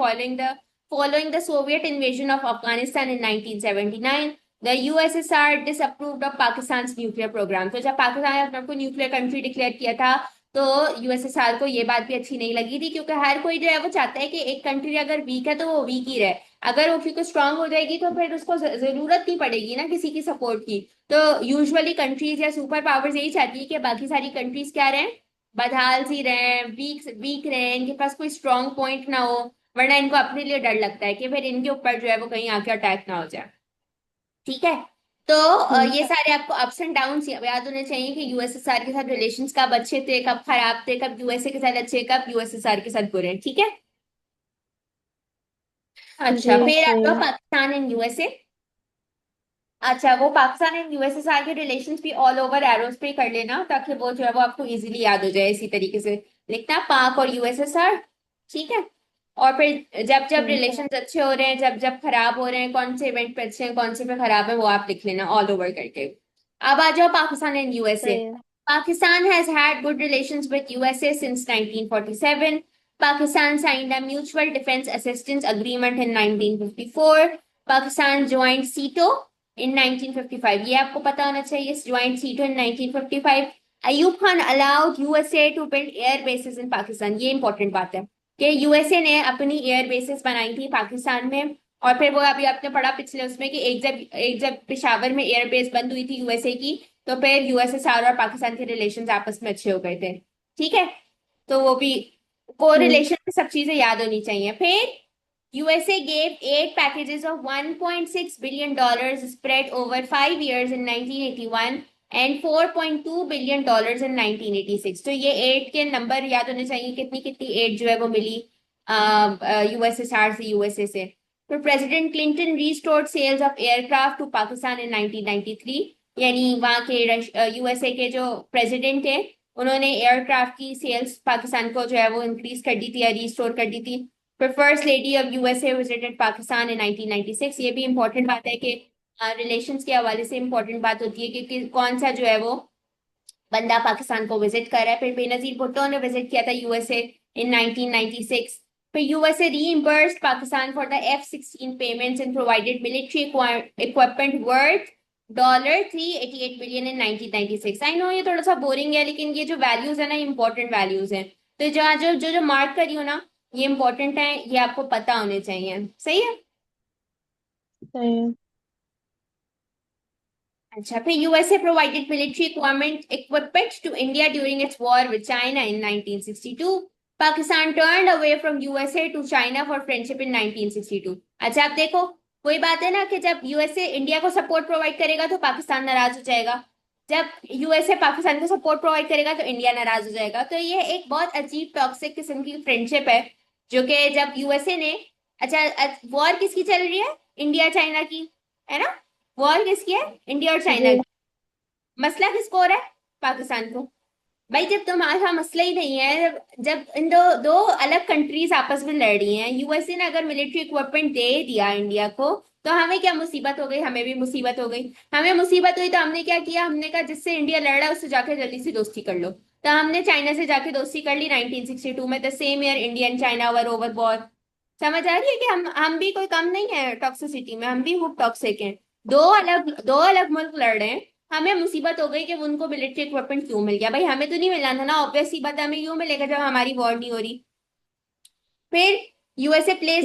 following the Soviet invasion of Afghanistan in 1979. The USSR disapproved of Pakistan's nuclear program. तो जब पाकिस्तान ने अपने आप को न्यूक्लियर कंट्री डिक्लेयर किया था तो यूएसएसआर को ये बात भी अच्छी नहीं लगी थी, क्योंकि हर कोई जो है वो चाहता है कि एक कंट्री अगर वीक है तो वो वीक ही रहे। अगर वो फिर स्ट्रांग हो जाएगी तो फिर उसको जरूरत नहीं पड़ेगी ना किसी की सपोर्ट की। तो यूजुअली कंट्रीज या सुपर पावर्स यही चाहती है कि बाकी सारी कंट्रीज क्या रहें, बदहाल सी रहें, वीक वीक रहें, इनके पास कोई स्ट्रांग पॉइंट ना हो, वरना इनको अपने लिए डर लगता है कि फिर इनके ऊपर जो है वो कहीं आके अटैक ना हो जाए। ठीक है। तो हम्म ये सारे आपको अप्स एंड डाउन्स याद होने चाहिए कि यूएसएसआर के साथ रिलेशंस कब अच्छे थे कब खराब थे, कब यूएसए के साथ अच्छे कब यूएसएसआर के साथ बुरे। ठीक है। अच्छा, जी फिर सही आता है। Pakistan and USA. अच्छा, वो पाकिस्तान एंड यूएसएसआर के रिलेशंस भी ऑल ओवर एरोस पे कर लेना ताकि वो जो है वो आपको इजीली याद हो जाए। इसी तरीके से लिखना पाक और यूएसएसआर। ठीक है। और फिर जब जब हम्म रिलेशंस अच्छे हो रहे हैं जब जब खराब हो रहे हैं, कौन से इवेंट पे अच्छे हैं कौन से पे खराब है, वो आप लिख लेना ऑल ओवर करके। अब आ जाओ पाकिस्तान एंड यूएसए। सही है। Pakistan has had good relations with USA since 1947. Pakistan signed a mutual defense assistance agreement in 1954. Pakistan joined SEATO in 1955. ये आपको पता होना चाहिए, joined SEATO in 1955. Ayub Khan allowed USA to build air bases in Pakistan. ये important बात है कि USA ने अपनी एयर बेसेस बनाई थी पाकिस्तान में। और फिर वो अभी आपने पढ़ा पिछले उसमें कि एक जब पेशावर में एयर बेस बंद हुई थी यूएसए की, तो फिर यूएसएसआर और पाकिस्तान के रिलेशंस आपस में अच्छे हो गए थे। ठीक है। तो वो भी को हम्म रिलेशन में सब चीजें याद होनी चाहिए। फिर USA gave 8 packages of $1.6 billion spread over 5 years in 1981 and $4.2 billion in 1986। तो ये एट के नंबर याद होने चाहिए, कितनी कितनी एट जो है वो मिली यूएसएसआर से यूएसए से। तो president Clinton restored sales of aircraft to Pakistan in 1993। यानी वहाँ के यूएसए के जो प्रेसिडेंट थे उन्होंने एयरक्राफ्ट की सेल्स पाकिस्तान को जो है वो इंक्रीज कर दी थी या रिस्टोर कर दी थी। फिर first lady of USA visited Pakistan in 1996। ये भी इंपॉर्टेंट बात है कि रिलेशंस के हवाले से इंपॉर्टेंट बात होती है कि कौन सा जो है वो बंदा पाकिस्तान को विजिट कर रहा है। फिर बेनजीर भुट्टो ने विजिट किया था यूएसए इन 1996। फिर USA reimbursed Pakistan for the F-16 payments and provided military equipment worth $388 billion in 1996। I know ये थोड़ा सा बोरिंग है लेकिन ये जो वैल्यूज है ना ये इंपॉर्टेंट वैल्यूज हैं। तो जहाँ जो जो जो मार्क करी हो ना ये इंपॉर्टेंट है, ये आपको पता होने चाहिए। सही है। सही है। अच्छा, फिर USA provided military equipment to India during its war with China in 1962। Pakistan turned away from USA to China for friendship in 1962। अच्छा, आप देखो वही बात है ना कि जब यूएसए इंडिया को सपोर्ट प्रोवाइड करेगा तो पाकिस्तान नाराज हो जाएगा, जब यूएसए पाकिस्तान को सपोर्ट प्रोवाइड करेगा तो इंडिया नाराज हो जाएगा। तो ये एक बहुत अजीब टॉक्सिक किस्म की फ्रेंडशिप है जो कि जब यूएसए ने, अच्छा वॉर किसकी चल रही है, इंडिया चाइना की, है ना। वॉर किसकी है, इंडिया और चाइना जी की। मसला किसको हो रहा है, पाकिस्तान को। भाई जब तुम्हारा मसला ही नहीं है, जब इन दो दो अलग कंट्रीज आपस में लड़ रही हैं, यूएसए ने अगर मिलिट्री इक्विपमेंट दे दिया इंडिया को तो हमें क्या मुसीबत हो गई, हमें भी मुसीबत हो गई। हमें मुसीबत हुई तो हमने क्या किया, हमने कहा जिससे इंडिया लड़ रहा है उससे जाके जल्दी से दोस्ती कर लो। तो हमने चाइना से जाके दोस्ती कर ली 1962 में। The same year India and China were over war. समझ आ रही है कि हम भी कोई कम नहीं है टॉक्सिसिटी में, हम भी खूब टॉक्सिक हैं। दो अलग मुल्क लड़ रहे हैं, हमें मुसीबत हो गई कि उनको मिलिट्री इक्विपमेंट क्यों मिल गया। भाई हमें तो नहीं मिलना था ना, ऑब्वियस सी बात है, हमें क्यों मिलेगा जब हमारी वॉर नहीं हो रही। फिर यूएसए प्लेस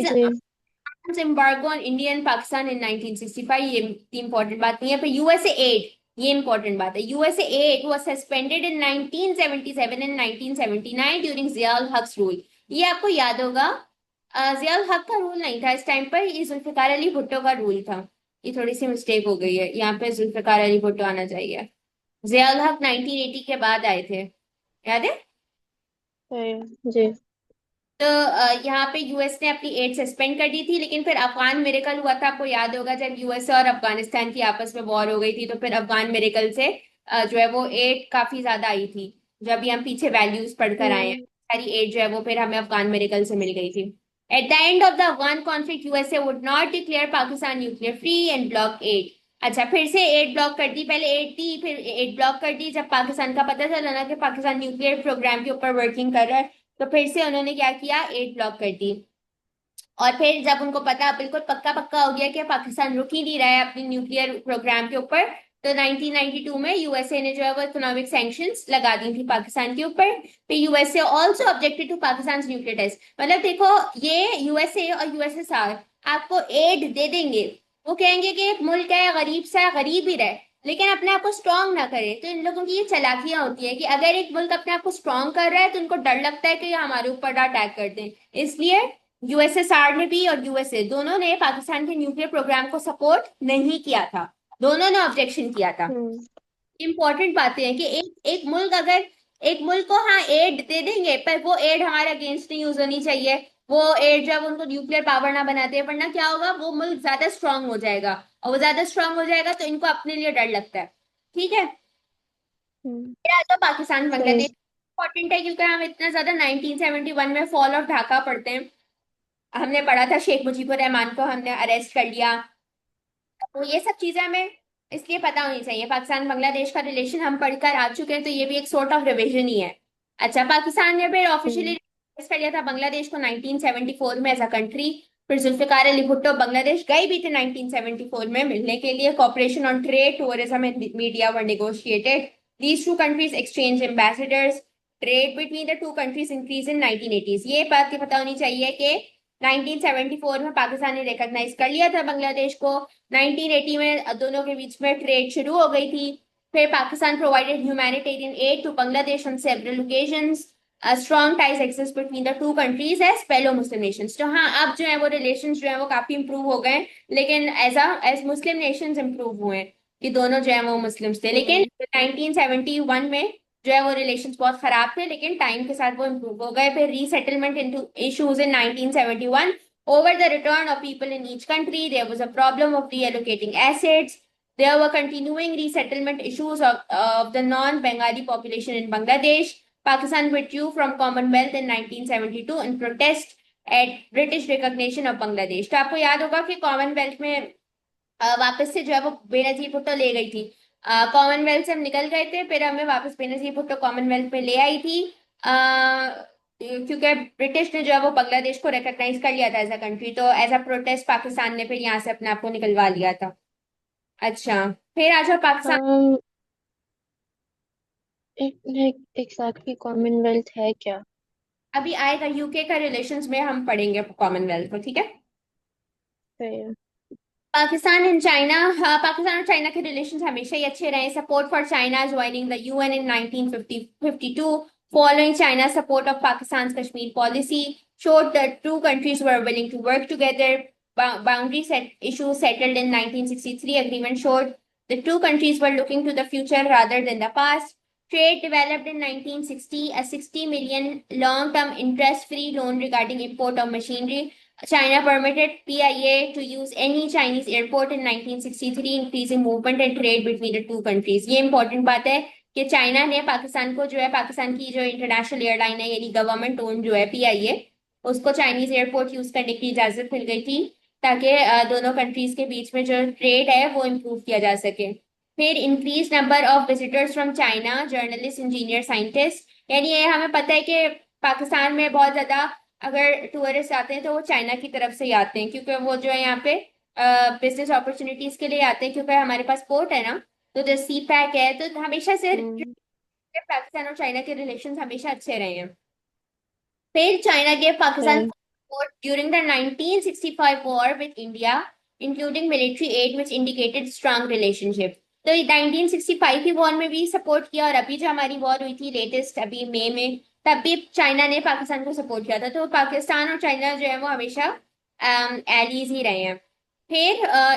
जी embargo on India and Pakistan in 1965। ये इंपॉर्टेंट बात नहीं है। फिर यूएसए एड, ये इंपॉर्टेंट बात है, USA aid was suspended in 1977 and 1979 during Ziaul Haq rule. ये आपको याद होगा, जियाउल हक का रूल नहीं था इस टाइम पर, ये जुल्फिकार अली भुट्टो का रूल था। ये थोड़ी सी मिस्टेक हो गई है, यहाँ पे जुल्फिकार अली भुट्टो आना चाहिए। जियाउल हक 1980 के बाद आए थे, याद है। सही है। जी तो यहाँ पे यूएस ने अपनी एड सस्पेंड कर दी थी, लेकिन फिर अफगान मेरेकल हुआ था। आपको याद होगा जब यूएस और अफगानिस्तान की आपस में वॉर हो गई थी, तो फिर अफगान मेरेकल से जो है वो एड काफी ज्यादा आई थी। जब भी हम पीछे वैल्यूज पढ़कर आए हैं, हम्म। सारी एड जो है वो फिर हमें अफगान मेरेकल से मिल गई थी। At the end of the Afghan conflict USA would not declare Pakistan nuclear free and block aid. अच्छा, फिर से एड ब्लॉक कर दी। पहले एड दी, फिर एड ब्लॉक कर दी। जब पाकिस्तान का पता चला ना कि पाकिस्तान न्यूक्लियर प्रोग्राम के ऊपर वर्किंग कर रहा है, तो फिर से उन्होंने क्या किया, एड ब्लॉक कर दी। और फिर जब उनको पता बिल्कुल पक्का पक्का हो गया कि पाकिस्तान रुक ही नहीं रहा है अपने न्यूक्लियर प्रोग्राम के ऊपर, तो 1992 में यूएसए ने जो है वो इकोनॉमिक सैंक्शंस लगा दी थी पाकिस्तान के ऊपर। फिर USA also objected to Pakistan nuclear test. मतलब देखो, ये यूएसए और यूएसएसआर आपको एड दे देंगे। वो कहेंगे कि एक मुल्क है, गरीब सा है, गरीब ही रहे, लेकिन अपने आप को स्ट्रांग ना करे। तो इन लोगों की ये चालाकियां होती है कि अगर एक मुल्क अपने आप को स्ट्रांग कर रहा है, तो उनको डर लगता है कि ये हमारे ऊपर अटैक कर दें। इसलिए यूएसएसआर ने भी और यूएसए दोनों ने पाकिस्तान के न्यूक्लियर प्रोग्राम को सपोर्ट नहीं किया था। दोनों ने ऑब्जेक्शन किया था। हम्म। इंपॉर्टेंट बातें हैं कि एक एक मुल्क अगर एक मुल्क को हाँ एड दे देंगे, पर वो एड हमारे अगेंस्ट नहीं यूज होनी चाहिए। वो एड जब उनको न्यूक्लियर पावर ना बनाते हैं, वरना क्या होगा, वो मुल्क ज्यादा स्ट्रांग हो जाएगा। और वो ज्यादा स्ट्रांग हो जाएगा तो इनको अपने लिए डर लगता है। ठीक है। हम्म। फिर आता है पाकिस्तान बांग्लादेश। सही। इंपॉर्टेंट है क्योंकि हम इतना ज्यादा 1971 में फॉल ऑफ ढाका पढ़ते हैं। हमने पढ़ा था शेख मुजीबुर रहमान को हमने अरेस्ट कर लिया। तो ये सब चीजें हमें इसलिए पता होनी चाहिए। पाकिस्तान बांग्लादेश का रिलेशन हम पढ़कर आ चुके हैं, तो ये भी एक सॉर्ट ऑफ रिवीजन ही है। अच्छा, पाकिस्तान ने फिर ऑफिशियली हम्म। कर लिया था बांग्लादेश को 1974 में एज अ कंट्री। फिर जुल्फिकार अली भुट्टो बांग्लादेश गए भी थे 1974 में मिलने के लिए। Cooperation on trade, tourism and media were negotiated. These two countries exchange ambassadors. Trade between the two countries increase in 1980s। ये बात पता होनी चाहिए कि 1974 में पाकिस्तान ने रिकॉग्नाइज कर लिया था बांग्लादेश को। 1980 में दोनों के बीच में ट्रेड शुरू हो गई थी। फिर Pakistan provided humanitarian aid to Bangladesh on several occasions. Strong ties exist between the two countries as fellow Muslim nations. तो हाँ, अब जो है वो रिलेशंस जो है वो काफी इंप्रूव हो गए हैं, लेकिन एज मुस्लिम नेशंस इंप्रूव हुए हैं कि दोनों जो है वो मुस्लिम्स थे। लेकिन हम्म। 1971 में जो है वो रिलेशंस बहुत खराब थे, लेकिन टाइम के साथ वो इम्प्रूव हो गए। फिर resettlement into issues in 1971 over the return of people in each country. There was a problem of reallocating assets. There were continuing resettlement issues of the non-Bengali population in Bangladesh. Pakistan withdrew from Commonwealth in 1972 in protest at British recognition of Bangladesh. तो आपको याद होगा कि Commonwealth में वापस से जो है वो बेनजीर भुट्टो ले गई थी। कॉमनवेल्थ से हम निकल गए थे, फिर हमें वापस बेनजीर भुट्टो कॉमनवेल्थ में ले आई थी। क्योंकि ब्रिटिश ने जो है वो बांग्लादेश को रिकॉग्नाइज कर लिया था एज अ कंट्री, तो एज अ प्रोटेस्ट पाकिस्तान ने फिर यहाँ से अपने आप को निकलवा लिया था। अच्छा, फिर आ जाओ पाकिस्तान। हम एक साथ की कॉमनवेल्थ है क्या? अभी आएगा, यूके का रिलेशंस में हम पढ़ेंगे कॉमनवेल्थ को, ठीक है। सही है। Pakistan and China. हाँ, पाकिस्तान और चाइना के रिलेशंस हमेशा ही अच्छे रहे। Support for China joining the UN in 1952 following China's support of Pakistan's Kashmir policy showed that two countries were willing to work together. Boundary issues settled in 1963 agreement showed the two countries were looking to the future rather than the past. Trade developed in 1960 a 60 million long-term interest-free loan regarding import of machinery. China permitted PIA to use any Chinese airport in 1963, increasing movement and trade between the two countries. ये important बात है कि China ने पाकिस्तान को जो है, पाकिस्तान की जो इंटरनेशनल एयरलाइन है यानी गवर्नमेंट ओन जो है PIA, उसको चाइनीज एयरपोर्ट यूज करने की इजाजत मिल गई थी, ताकि दोनों कंट्रीज के बीच में जो ट्रेड है वो इम्प्रूव किया जा सके। फिर increase number of visitors from China, journalist, engineer, scientist. यानी ये हमें पता है कि पाकिस्तान में बहुत ज्यादा अगर टूरिस्ट आते हैं तो वो चाइना की तरफ से ही आते हैं, क्योंकि वो जो है यहाँ पे बिजनेस अपॉर्चुनिटीज के लिए आते हैं, क्योंकि हमारे पास पोर्ट है ना। तो जो सी पैक है, तो हमेशा से हम्म। पाकिस्तान और चाइना के रिलेशंस हमेशा अच्छे रहे हैं। फिर चाइना gave Pakistan सही। support during the 1965 war with India, including military aid, which indicated strong relationship. तो 1965 की वॉर में भी सपोर्ट किया, और अभी जो हमारी वॉर हुई थी लेटेस्ट अभी मई में, तब भी चाइना ने पाकिस्तान को सपोर्ट किया था। तो पाकिस्तान और चाइना जो है वो हमेशा एलीज ही रहे हैं। फिर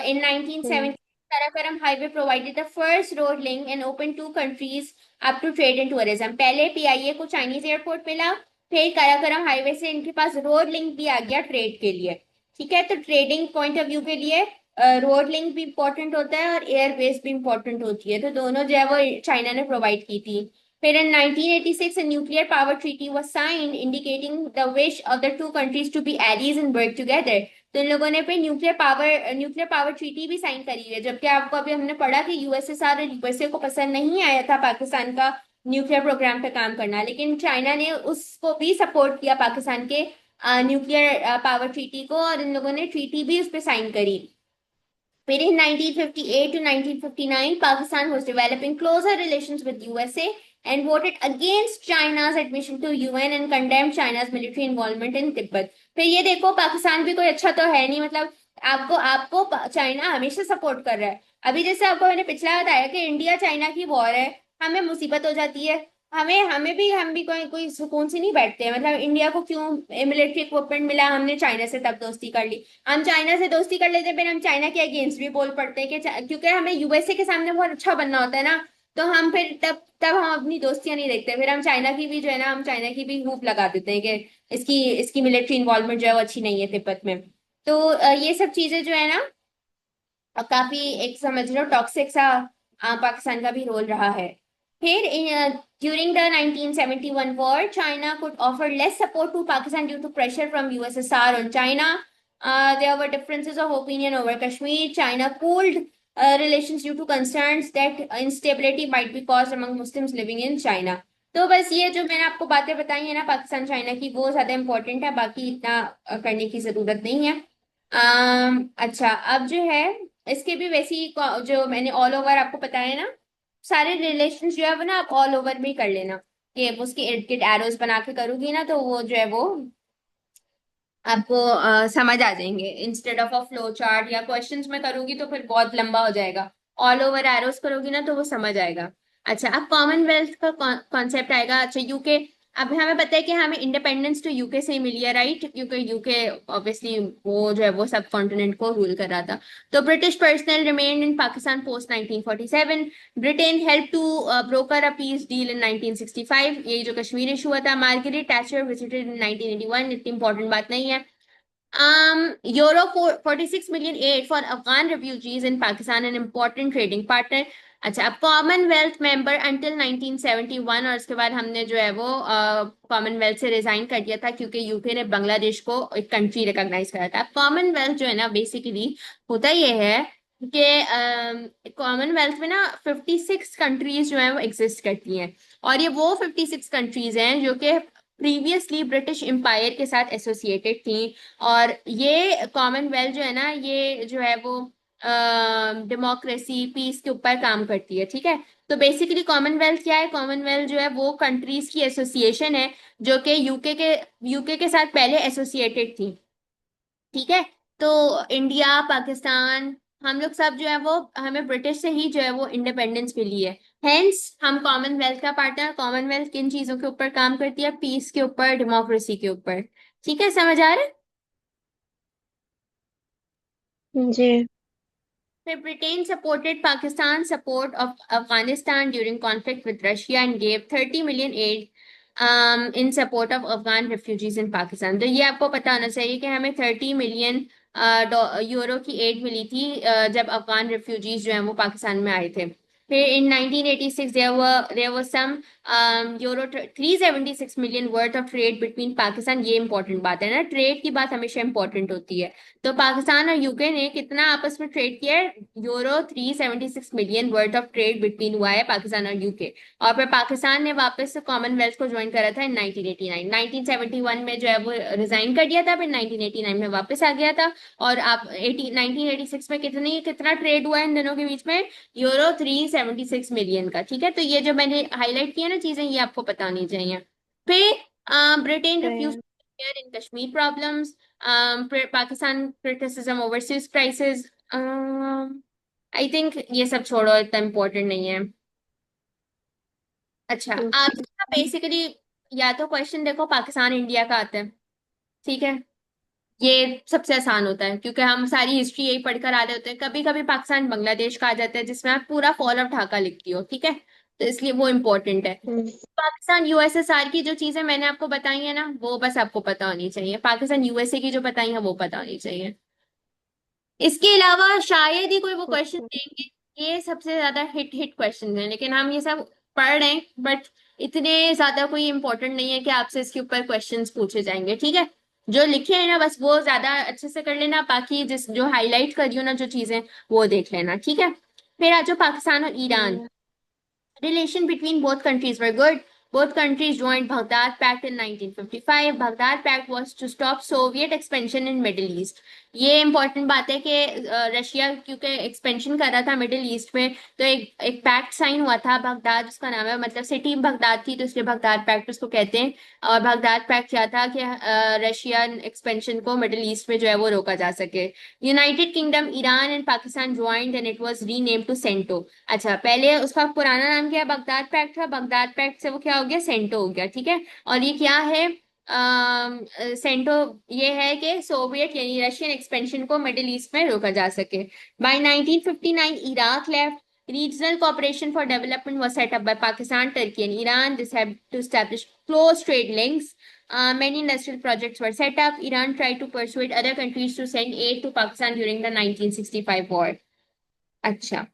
इन हम्म। 1970 Karakoram Highway provided the first road link and opened two countries up to trade and tourism. पहले PIA को चाइनीज एयरपोर्ट मिला, फिर काराकोरम हाईवे से इनके पास रोड लिंक भी आ गया ट्रेड के लिए। ठीक है, तो ट्रेडिंग पॉइंट ऑफ व्यू के लिए रोड लिंक भी इंपॉर्टेंट होता है और एयर बेस भी इंपॉर्टेंट होती है, तो दोनों जो है वो चाइना ने प्रोवाइड की थी। फिर in 1986 a nuclear power treaty was signed indicating the wish of the two countries to be allies and work together। तो इन लोगों ने फिर न्यूक्लियर पावर ट्रीटी भी साइन करी है, जबकि आपको अभी हमने पढ़ा कि यूएसएसआर और यूएसए को पसंद नहीं आया था पाकिस्तान का न्यूक्लियर प्रोग्राम पे काम करना, लेकिन चाइना ने उसको भी सपोर्ट किया पाकिस्तान के न्यूक्लियर पावर ट्रीटी को, और इन लोगों ने ट्रीटी भी उस पर साइन करी। फिर in 1958 to 1959, Pakistan was developing closer relations with USA and voted against China's admission to UN and condemned China's military involvement in Tibet। फिर ये देखो, पाकिस्तान भी कोई अच्छा तो है नहीं, मतलब आपको आपको चाइना हमेशा सपोर्ट कर रहा है। अभी जैसे आपको मैंने पिछला बताया कि इंडिया चाइना की वॉर है, हमें मुसीबत हो जाती है, हम भी कोई सुकून से नहीं बैठते हैं। मतलब इंडिया को क्यों मिलिट्री इक्विपमेंट मिला, हमने चाइना से तब दोस्ती कर ली। हम चाइना से दोस्ती कर लेते हैं, फिर हम चाइना के अगेंस्ट भी बोल पड़ते हैं कि क्योंकि हमें यूएसए के सामने बहुत अच्छा बनना होता है ना, तो हम फिर तब तब हम अपनी दोस्तियां नहीं देखते, फिर हम चाइना की भी जो है ना, हम चाइना की भी हूप लगा देते हैं कि इसकी इसकी मिलिट्री इन्वॉल्वमेंट जो है वो अच्छी नहीं है तिब्बत में। तो ये सब चीजें जो है ना, काफी एक समझ लो टॉक्सिक सा पाकिस्तान का भी रोल रहा है। फिर during the 1971 war, China could offer less support to Pakistan due to pressure from USSR on China. There were differences of opinion over Kashmir. China cooled relations due to concerns that instability might be caused among Muslims living in China। तो बस ये जो मैंने आपको बातें बताई है ना पाकिस्तान चाइना की, वो ज्यादा इंपॉर्टेंट है, बाकी इतना करने की जरूरत नहीं है। अच्छा, अब जो है इसके भी वैसी जो मैंने ऑल ओवर आपको बताया ना, सारे रिलेशन जो है वो ना आप ऑल ओवर भी कर लेना, कि उसके इर्द गिर्द एरोज बना के करूंगी ना, तो वो जो है वो आपको समझ आ जाएंगे। Instead of a flow chart या क्वेश्चंस में करूंगी तो फिर बहुत लंबा हो जाएगा, ऑल ओवर एरोस करोगी ना तो वो समझ आएगा। अच्छा, अब कॉमनवेल्थ का कॉन्सेप्ट आएगा। अच्छा, यूके, अब हमें पता है कि हमें इंडिपेंडेंस तो यूके से ही मिली है, राइट, क्योंकि यूके ऑब्वियसली वो जो है वो सब कॉन्टिनेंट को रूल कर रहा था। तो British personnel remained in Pakistan post 1947। Britain help to broker a peace deal in 1965, ये जो कश्मीर इशू हुआ था। मार्गरेट टैचर विजिटेड इन 1981, इतनी इंपॉर्टेंट बात नहीं है। Euro 46 million aid for Afghan refugees in Pakistan, an important trading partner। अच्छा, अब कॉमनवेल्थ मेंबर अंटिल 1971, और उसके बाद हमने जो है वो कॉमनवेल्थ से रिजाइन कर दिया था क्योंकि यूके ने बांग्लादेश को एक कंट्री रिकॉग्नाइज करा था। अब कॉमनवेल्थ जो है ना, बेसिकली होता ये है कि कॉमनवेल्थ में ना 56 कंट्रीज जो है वो एग्जिस्ट करती हैं, और ये वो 56 कंट्रीज हैं जो कि प्रीवियसली ब्रिटिश एम्पायर के साथ एसोसिएटेड थी। और ये कॉमनवेल्थ जो है ना, ये जो है वो डेमोक्रेसी पीस के ऊपर काम करती है। ठीक है, तो बेसिकली कॉमनवेल्थ क्या है? कॉमनवेल्थ जो है वो कंट्रीज की एसोसिएशन है जो कि यूके के साथ पहले एसोसिएटेड थी। ठीक है, तो इंडिया, पाकिस्तान, हम लोग सब जो है वो, हमें ब्रिटिश से ही जो है वो इंडिपेंडेंस मिली है। हेंस हम कॉमनवेल्थ का पार्ट है। कॉमनवेल्थ किन चीजों के ऊपर काम करती है? पीस के ऊपर, डेमोक्रेसी के ऊपर। ठीक है, समझ आ रहा है? जी। फिर Britain supported Pakistan's support of Afghanistan during conflict with Russia and gave 30 million aid in support of Afghan refugees in Pakistan। तो ये आपको पता होना चाहिए कि हमें 30 मिलियन यूरो की एड मिली थी जब अफगान रिफ्यूजीज जो हैं वो पाकिस्तान में आए थे। फिर in 1986 there was some euro 376 million worth of trade between Pakistan। ये इंपॉर्टेंट बात है ना, ट्रेड की बात हमेशा इंपॉर्टेंट होती है। तो पाकिस्तान और यूके ने कितना आपस में ट्रेड किया है? Euro 376 million worth of trade between हुआ है पाकिस्तान और यूके। और फिर पाकिस्तान ने वापस से कॉमनवेल्थ को ज्वाइन करा था इन 1989। 1971 में जो है वो रिजाइन कर दिया था, फिर 1989 में वापस आ गया था। और आप 1986 में कितना ट्रेड हुआ है इन दोनों के बीच में? यूरो 376 मिलियन का। ठीक है, तो ये जो मैंने हाईलाइट किया ना चीजें, ये आपको पता होनी चाहिए। फिर ब्रिटेन रिफ्यूज सही। In Kashmir problems. Pakistan criticism overseas prices. I think ये सब छोड़ो, इतना इम्पोर्टेंट नहीं है। अच्छा, आप बेसिकली या तो क्वेश्चन देखो पाकिस्तान इंडिया का आता है। ठीक है, ये सबसे आसान होता है क्योंकि हम सारी हिस्ट्री यही पढ़कर आ रहे होते हैं। कभी कभी पाकिस्तान बांग्लादेश का आ जाता है जिसमें आप पूरा फॉल ऑफ ढाका लिखती हो। ठीक है, तो इसलिए वो इम्पोर्टेंट है। हम्म, पाकिस्तान यूएसएसआर की जो चीजें मैंने आपको बताई है ना, वो बस आपको पता होनी चाहिए। पाकिस्तान यूएसए की जो बताई है वो पता होनी चाहिए। इसके अलावा शायद ही कोई वो क्वेश्चन अच्छा। देंगे। ये सबसे ज्यादा हिट हिट क्वेश्चन हैं, लेकिन हम ये सब पढ़ रहे हैं, बट इतने ज्यादा कोई इंपॉर्टेंट नहीं है कि आपसे इसके ऊपर क्वेश्चंस पूछे जाएंगे, ठीक है। जो लिखे हैं ना बस वो ज्यादा अच्छे से कर लेना, बाकी जिस जो हाईलाइट करी हो ना जो चीजें, वो देख लेना, ठीक है। फिर आ जाओ पाकिस्तान और Iran. Hmm, Relation between both countries were good. Both countries joined Baghdad Pact in 1955. Baghdad Pact was to stop Soviet expansion in Middle East. ये इंपॉर्टेंट बात है कि रशिया क्योंकि एक्सपेंशन कर रहा था मिडिल ईस्ट में, तो एक पैक्ट साइन हुआ था बगदाद, उसका नाम है, मतलब सिटी बगदाद थी तो इसलिए बगदाद पैक्ट उसको कहते हैं। और बगदाद पैक्ट क्या था कि रशियन एक्सपेंशन को मिडिल ईस्ट में जो है वो रोका जा सके। United Kingdom, Iran and Pakistan joint and it was renamed to CENTO. अच्छा, पहले उसका पुराना नाम क्या है, बगदाद पैक्ट था, बगदाद पैक्ट से वो क्या हो गया, सेंटो हो गया, ठीक है। और ये क्या है, सेंटो, ये है कि सोवियत यानी रशियन एक्सपेंशन को मिडिल ईस्ट में रोका जा सके। By 1959 Iraq left, regional cooperation for development was set up by Pakistan, Turkey, and Iran. This had to establish close trade links. Many industrial projects were set up. Iran tried to persuade other countries to send aid to Pakistan during the 1965 war. अच्छा,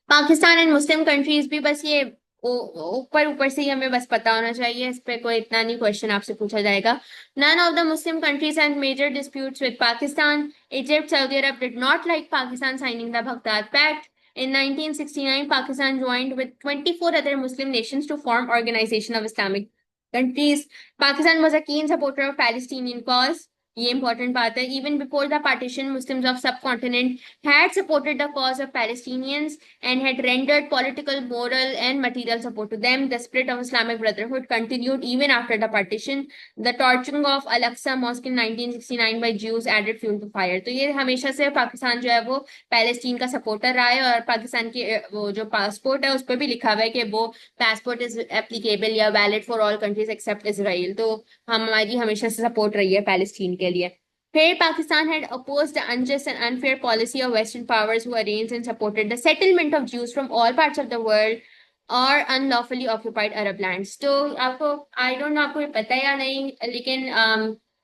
Pakistan and Muslim countries भी बस ये ऊपर ऊपर से ही हमें बस पता होना चाहिए, इस पे कोई इतना नहीं क्वेश्चन आपसे पूछा जाएगा। None of the Muslim countries had major disputes with Pakistan. Egypt, Saudi Arabia did not like Pakistan signing the Baghdad pact. In 1969, Pakistan joined with 24 other Muslim nations to form Organization of Islamic Countries. Pakistan was a keen supporter of Palestinian cause. ये important बात है। Even before the partition, Muslims of subcontinent had supported the cause of Palestinians and had rendered political, moral, and material support to them. The spirit of Islamic Brotherhood continued even after the partition. The torching of Al-Aqsa Mosque in 1969 by Jews added fuel to fire. तो ये हमेशा से पाकिस्तान जो है वो Palestine का supporter रहा है, और पाकिस्तान की वो जो पासपोर्ट है उस पर भी लिखा हुआ है कि वो पासपोर्ट इज एप्लीकेबल या valid for all countries except Israel. तो हमारी हमेशा से सपोर्ट रही है पैलेस्टीन के लिए। Here, Pakistan had opposed the unjust and unfair policy of Western powers who arranged and supported the settlement of Jews from all parts of the world or unlawfully occupied Arab lands. तो आपको, I don't know आपको ये पता है या नहीं, लेकिन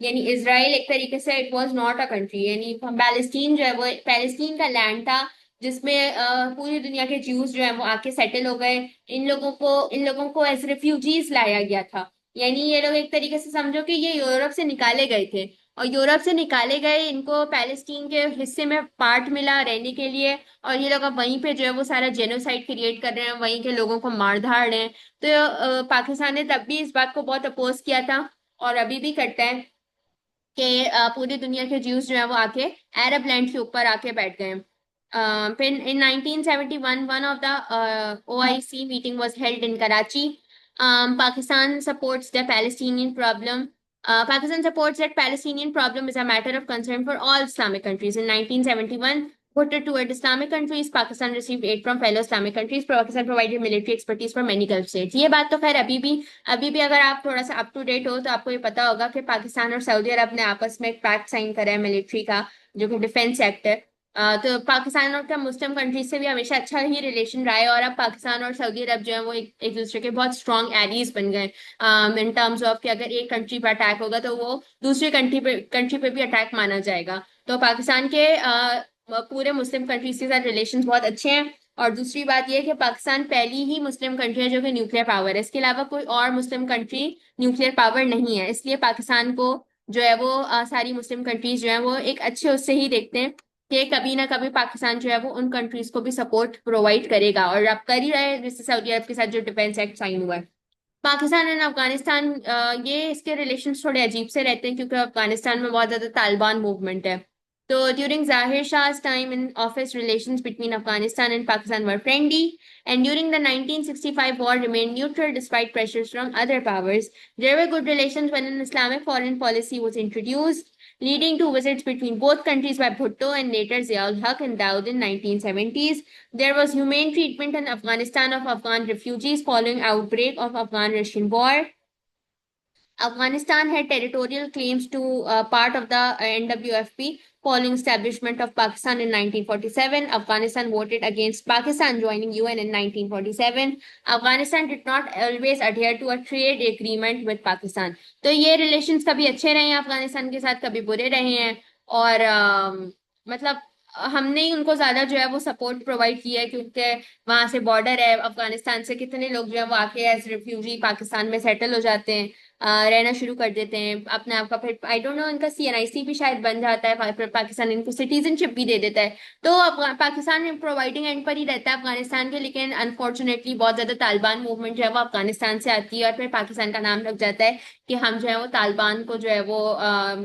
यानी इसराइल एक तरीके से it was not a country, यानी पैलेस्टीन जो है वो पैलेस्टीन का लैंड था जिसमें पूरी दुनिया के ज्यूज जो है वो आके सेटल हो गए। इन लोगों को एज रिफ्यूजीज लाया गया था। यानी ये लोग एक तरीके से समझो कि ये यूरोप से निकाले गए थे, और यूरोप से निकाले गए, इनको पैलेस्टीन के हिस्से में पार्ट मिला रहने के लिए, और ये लोग अब वहीं पे जो है वो सारा जेनोसाइड क्रिएट कर रहे हैं, वहीं के लोगों को मार धाड़ रहे हैं। तो पाकिस्तान ने तब भी इस बात को बहुत अपोज किया था, और अभी भी करता है कि पूरी दुनिया के ज्यूज जो है वो आके अरब लैंड के ऊपर आके बैठ गए हैं। फिर in 1971 one of the OIC meeting was held in Karachi. Pakistan supports the Palestinian problem. Pakistan supports that Palestinian problem is a matter of concern for all Islamic countries. In 1971, voted toward Islamic countries, Pakistan received aid from fellow Islamic countries. Pakistan provided military expertise for many Gulf states. ये बात तो खैर अभी भी अगर आप थोड़ा सा अप टू डेट हो तो आपको ये पता होगा कि पाकिस्तान और सऊदी अरब ने आपस में एक पैक्ट साइन करा है मिलिट्री का, जो कि डिफेंस एक्ट है। तो पाकिस्तान और का मुस्लिम कंट्रीज से भी हमेशा अच्छा ही रिलेशन रहा है, और अब पाकिस्तान और सऊदी अरब जो है वो एक दूसरे के बहुत स्ट्रॉन्ग एलीज बन गए इन टर्म्स ऑफ कि अगर एक कंट्री पर अटैक होगा तो वो दूसरी कंट्री पे भी अटैक माना जाएगा। तो पाकिस्तान के पूरे मुस्लिम कंट्रीज के साथ रिलेशन बहुत अच्छे हैं। और दूसरी बात यह है कि पाकिस्तान पहली ही मुस्लिम कंट्री है जो कि न्यूक्लियर पावर है, इसके अलावा कोई और मुस्लिम कंट्री न्यूक्लियर पावर नहीं है, इसलिए पाकिस्तान को जो है वो सारी मुस्लिम कंट्रीज जो है वो एक अच्छे उससे ही देखते हैं कि कभी ना कभी पाकिस्तान जो है वो उन कंट्रीज को भी सपोर्ट प्रोवाइड करेगा, और अब कर ही रहा है, जैसे सऊदी अरब के साथ जो डिफेंस एक्ट साइन हुआ है। पाकिस्तान एंड अफगानिस्तान, ये इसके रिलेशन थोड़े अजीब से रहते हैं क्योंकि अफगानिस्तान में बहुत ज्यादा तालिबान मूवमेंट है। तो ड्यूरिंग जाहिर शाह's time in office, relations between Afghanistan and Pakistan were friendly, and during the 1965 war remained neutral despite pressures from other powers. There were good relations when an Islamic foreign policy was introduced, leading to visits between both countries by Bhutto and later Ziaul Haq and Daud in 1970s. There was humane treatment in Afghanistan of Afghan refugees following outbreak of Afghan-Russian war. Afghanistan had territorial claims to part of the NWFP following establishment of Pakistan in 1947. Afghanistan voted against Pakistan joining UN in 1947. Afghanistan did not always adhere to a trade agreement with Pakistan. तो ये relations कभी अच्छे रहे हैं अफगानिस्तान के साथ, कभी बुरे रहे हैं। और मतलब हमने ही उनको ज्यादा जो है वो सपोर्ट प्रोवाइड किया है, क्योंकि वहां से बॉर्डर है अफगानिस्तान से। कितने लोग जो है वो आके एज रिफ्यूजी पाकिस्तान में सेटल हो जाते हैं, रहना शुरू कर देते हैं अपने आप का। फिर आई डोंट नो, इनका CNIC भी शायद बन जाता है, फिर पाकिस्तान इनको सिटीजनशिप भी दे देता है। तो पाकिस्तान प्रोवाइडिंग एंड पर ही रहता है अफगानिस्तान के, लेकिन अनफॉर्चुनेटली बहुत ज्यादा तालिबान मूवमेंट जो है वो अफगानिस्तान से आती है, और फिर पाकिस्तान का नाम लग जाता है कि हम जो है वो तालिबान को जो है वो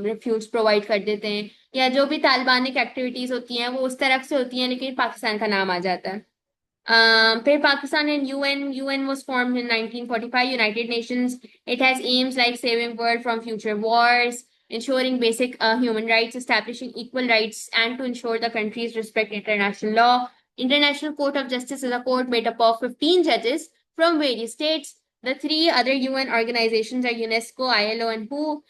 रिफ्यूज प्रोवाइड कर देते हैं, या जो भी तालिबानिक एक्टिविटीज होती हैं वो उस तरफ से होती हैं, लेकिन पाकिस्तान का नाम आ जाता है। फिर Pakistan and UN was formed in 1945, United Nations. It has aims like saving world from future wars, ensuring basic human rights, establishing equal rights, and to ensure the countries respect international law. International Court of Justice is a court made up of 15 judges from various states. The three other UN organizations are UNESCO, ILO, and WHO.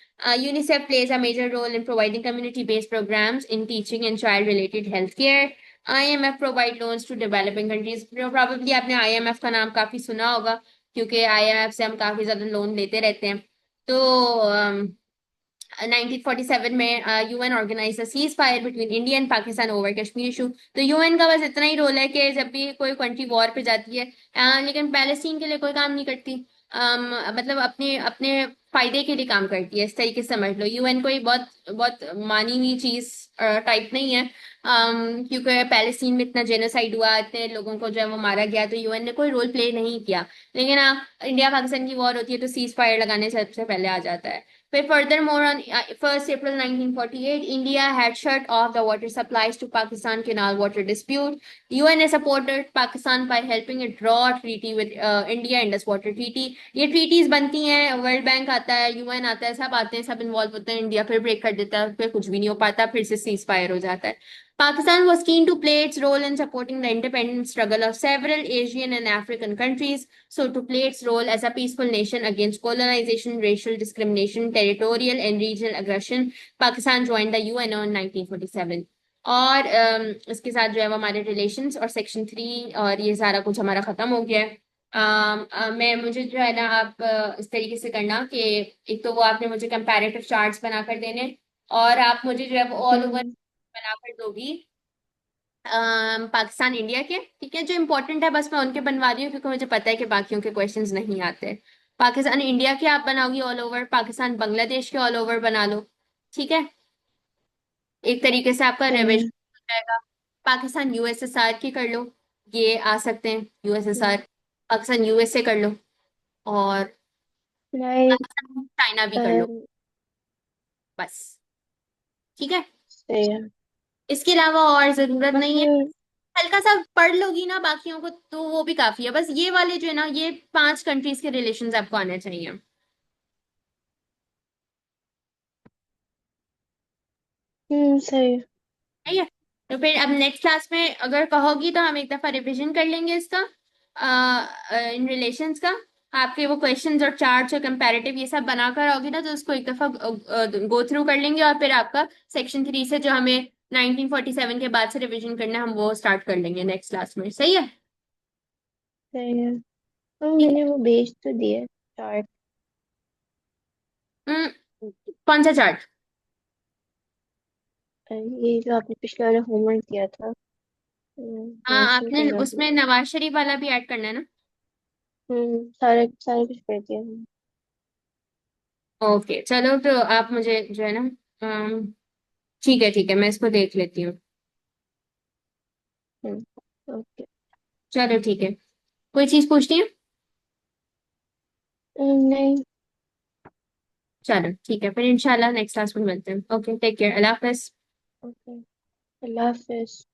UNICEF plays a major role in providing community-based programs in teaching and child-related healthcare. IMF provide loans to developing countries. Probably आपने IMF का नाम काफी सुना होगा, क्योंकि IMF से हम काफी ज्यादा लोन लेते रहते हैं। तो 1947 में UN organise ceasefire between India and Pakistan over Kashmir issue. तो UN का बस इतना ही रोल है कि जब भी कोई कंट्री वॉर पे जाती है, लेकिन पैलेस्टीन के लिए कोई काम नहीं करती। मतलब अपने अपने फायदे के लिए काम करती है, इस तरीके से समझ लो। UN कोई बहुत बहुत मानी हुई चीज टाइप नहीं है। क्योंकि पैलेस्टीन में इतना जेनोसाइड हुआ, इतने लोगों को जो है वो मारा गया, तो UN ने कोई रोल प्ले नहीं किया। लेकिन इंडिया पाकिस्तान की वॉर होती है तो सीज फायर लगाने से सबसे पहले आ जाता है। But furthermore, on 1st April 1948, India had shut off the water supplies to Pakistan canal water dispute. UN has supported Pakistan by helping it draw a treaty with India, Indus Water Treaty. ये treaties बनती हैं, world bank आता है, UN आता है, सब आते हैं, सब इन्वॉल्व होते हैं। इंडिया फिर ब्रेक कर देता है, फिर कुछ भी नहीं हो पाता, फिर से सीज फायर हो जाता है। Pakistan was keen to play its role in supporting the independent struggle of several Asian and African countries, so to play its role as a peaceful nation against colonization, racial discrimination, territorial and regional aggression, Pakistan joined the UN in 1947. और इसके साथ जो है वो हमारे relations और section 3 और ये सारा कुछ हमारा खत्म हो गया है। मैं मुझे जो है ना, आप इस तरीके से करना कि एक तो वो आपने मुझे कंपैरेटिव चार्ट्स बनाकर देने, और आप मुझे जो है वो ऑल ओवर हम्म, बनाकर दोगी पाकिस्तान इंडिया के। ठीक है, जो इंपॉर्टेंट है बस मैं उनके बनवा रही हूँ, क्योंकि मुझे पता है कि बाकियों के क्वेश्चंस नहीं आते। पाकिस्तान इंडिया के आप बनाओगी ऑल ओवर, पाकिस्तान बांग्लादेश के ऑल ओवर बना लो। ठीक है, एक तरीके से आपका सही रिविजन है। हो जाएगा। पाकिस्तान USSR की कर लो, ये आ सकते हैं हम्म, USSR। पाकिस्तान USA कर लो, और नहीं। पाकिस्तान चाइना भी कर लो, अम, बस। ठीक है, सही है। इसके अलावा और जरूरत नहीं है। बाकी हल्का सा पढ़ लोगी ना बाकियों को तो वो भी काफी है, बस ये वाले जो है ना, ये 5 कंट्रीज के रिलेशंस आपको आने चाहिए। सही है। ठीक है, तो फिर अब नेक्स्ट क्लास में अगर कहोगी तो हम एक दफा रिवीजन कर लेंगे इसका, इन रिलेशंस का। आपके वो क्वेश्चंस और चार्ट्स और कंपैरेटिव ये सब बनाकर आओगी ना, तो उसको एक दफा गो थ्रू कर लेंगे, और फिर आपका सेक्शन 3 से जो हमें 1947 के बाद से रिवीजन करना है, हम वो स्टार्ट कर लेंगे नेक्स्ट क्लास में। सही है? सही है। तो ठीक मैंने वो भेज तो दिया चार्ट। है। कौन सा चार्ट? ये जो आपने पिछले वाला होमवर्क दिया था, हाँ, मेंशन आपने करना था। उसमें नवाज शरीफ वाला भी ऐड करना है ना? सारे सारे कुछ कर दिया मैंने। ओके, चलो तो आप मुझे जो है ना, अम, ठीक है ठीक है, मैं इसको देख लेती हूँ। हम्म, ओके। चलो ठीक है, कोई चीज पूछती है? नहीं। चलो ठीक है, फिर इंशाल्लाह नेक्स्ट क्लास में मिलते हैं। ओके, टेक केयर, अल्लाह हाफिज। ओके। अल्लाह हाफिज।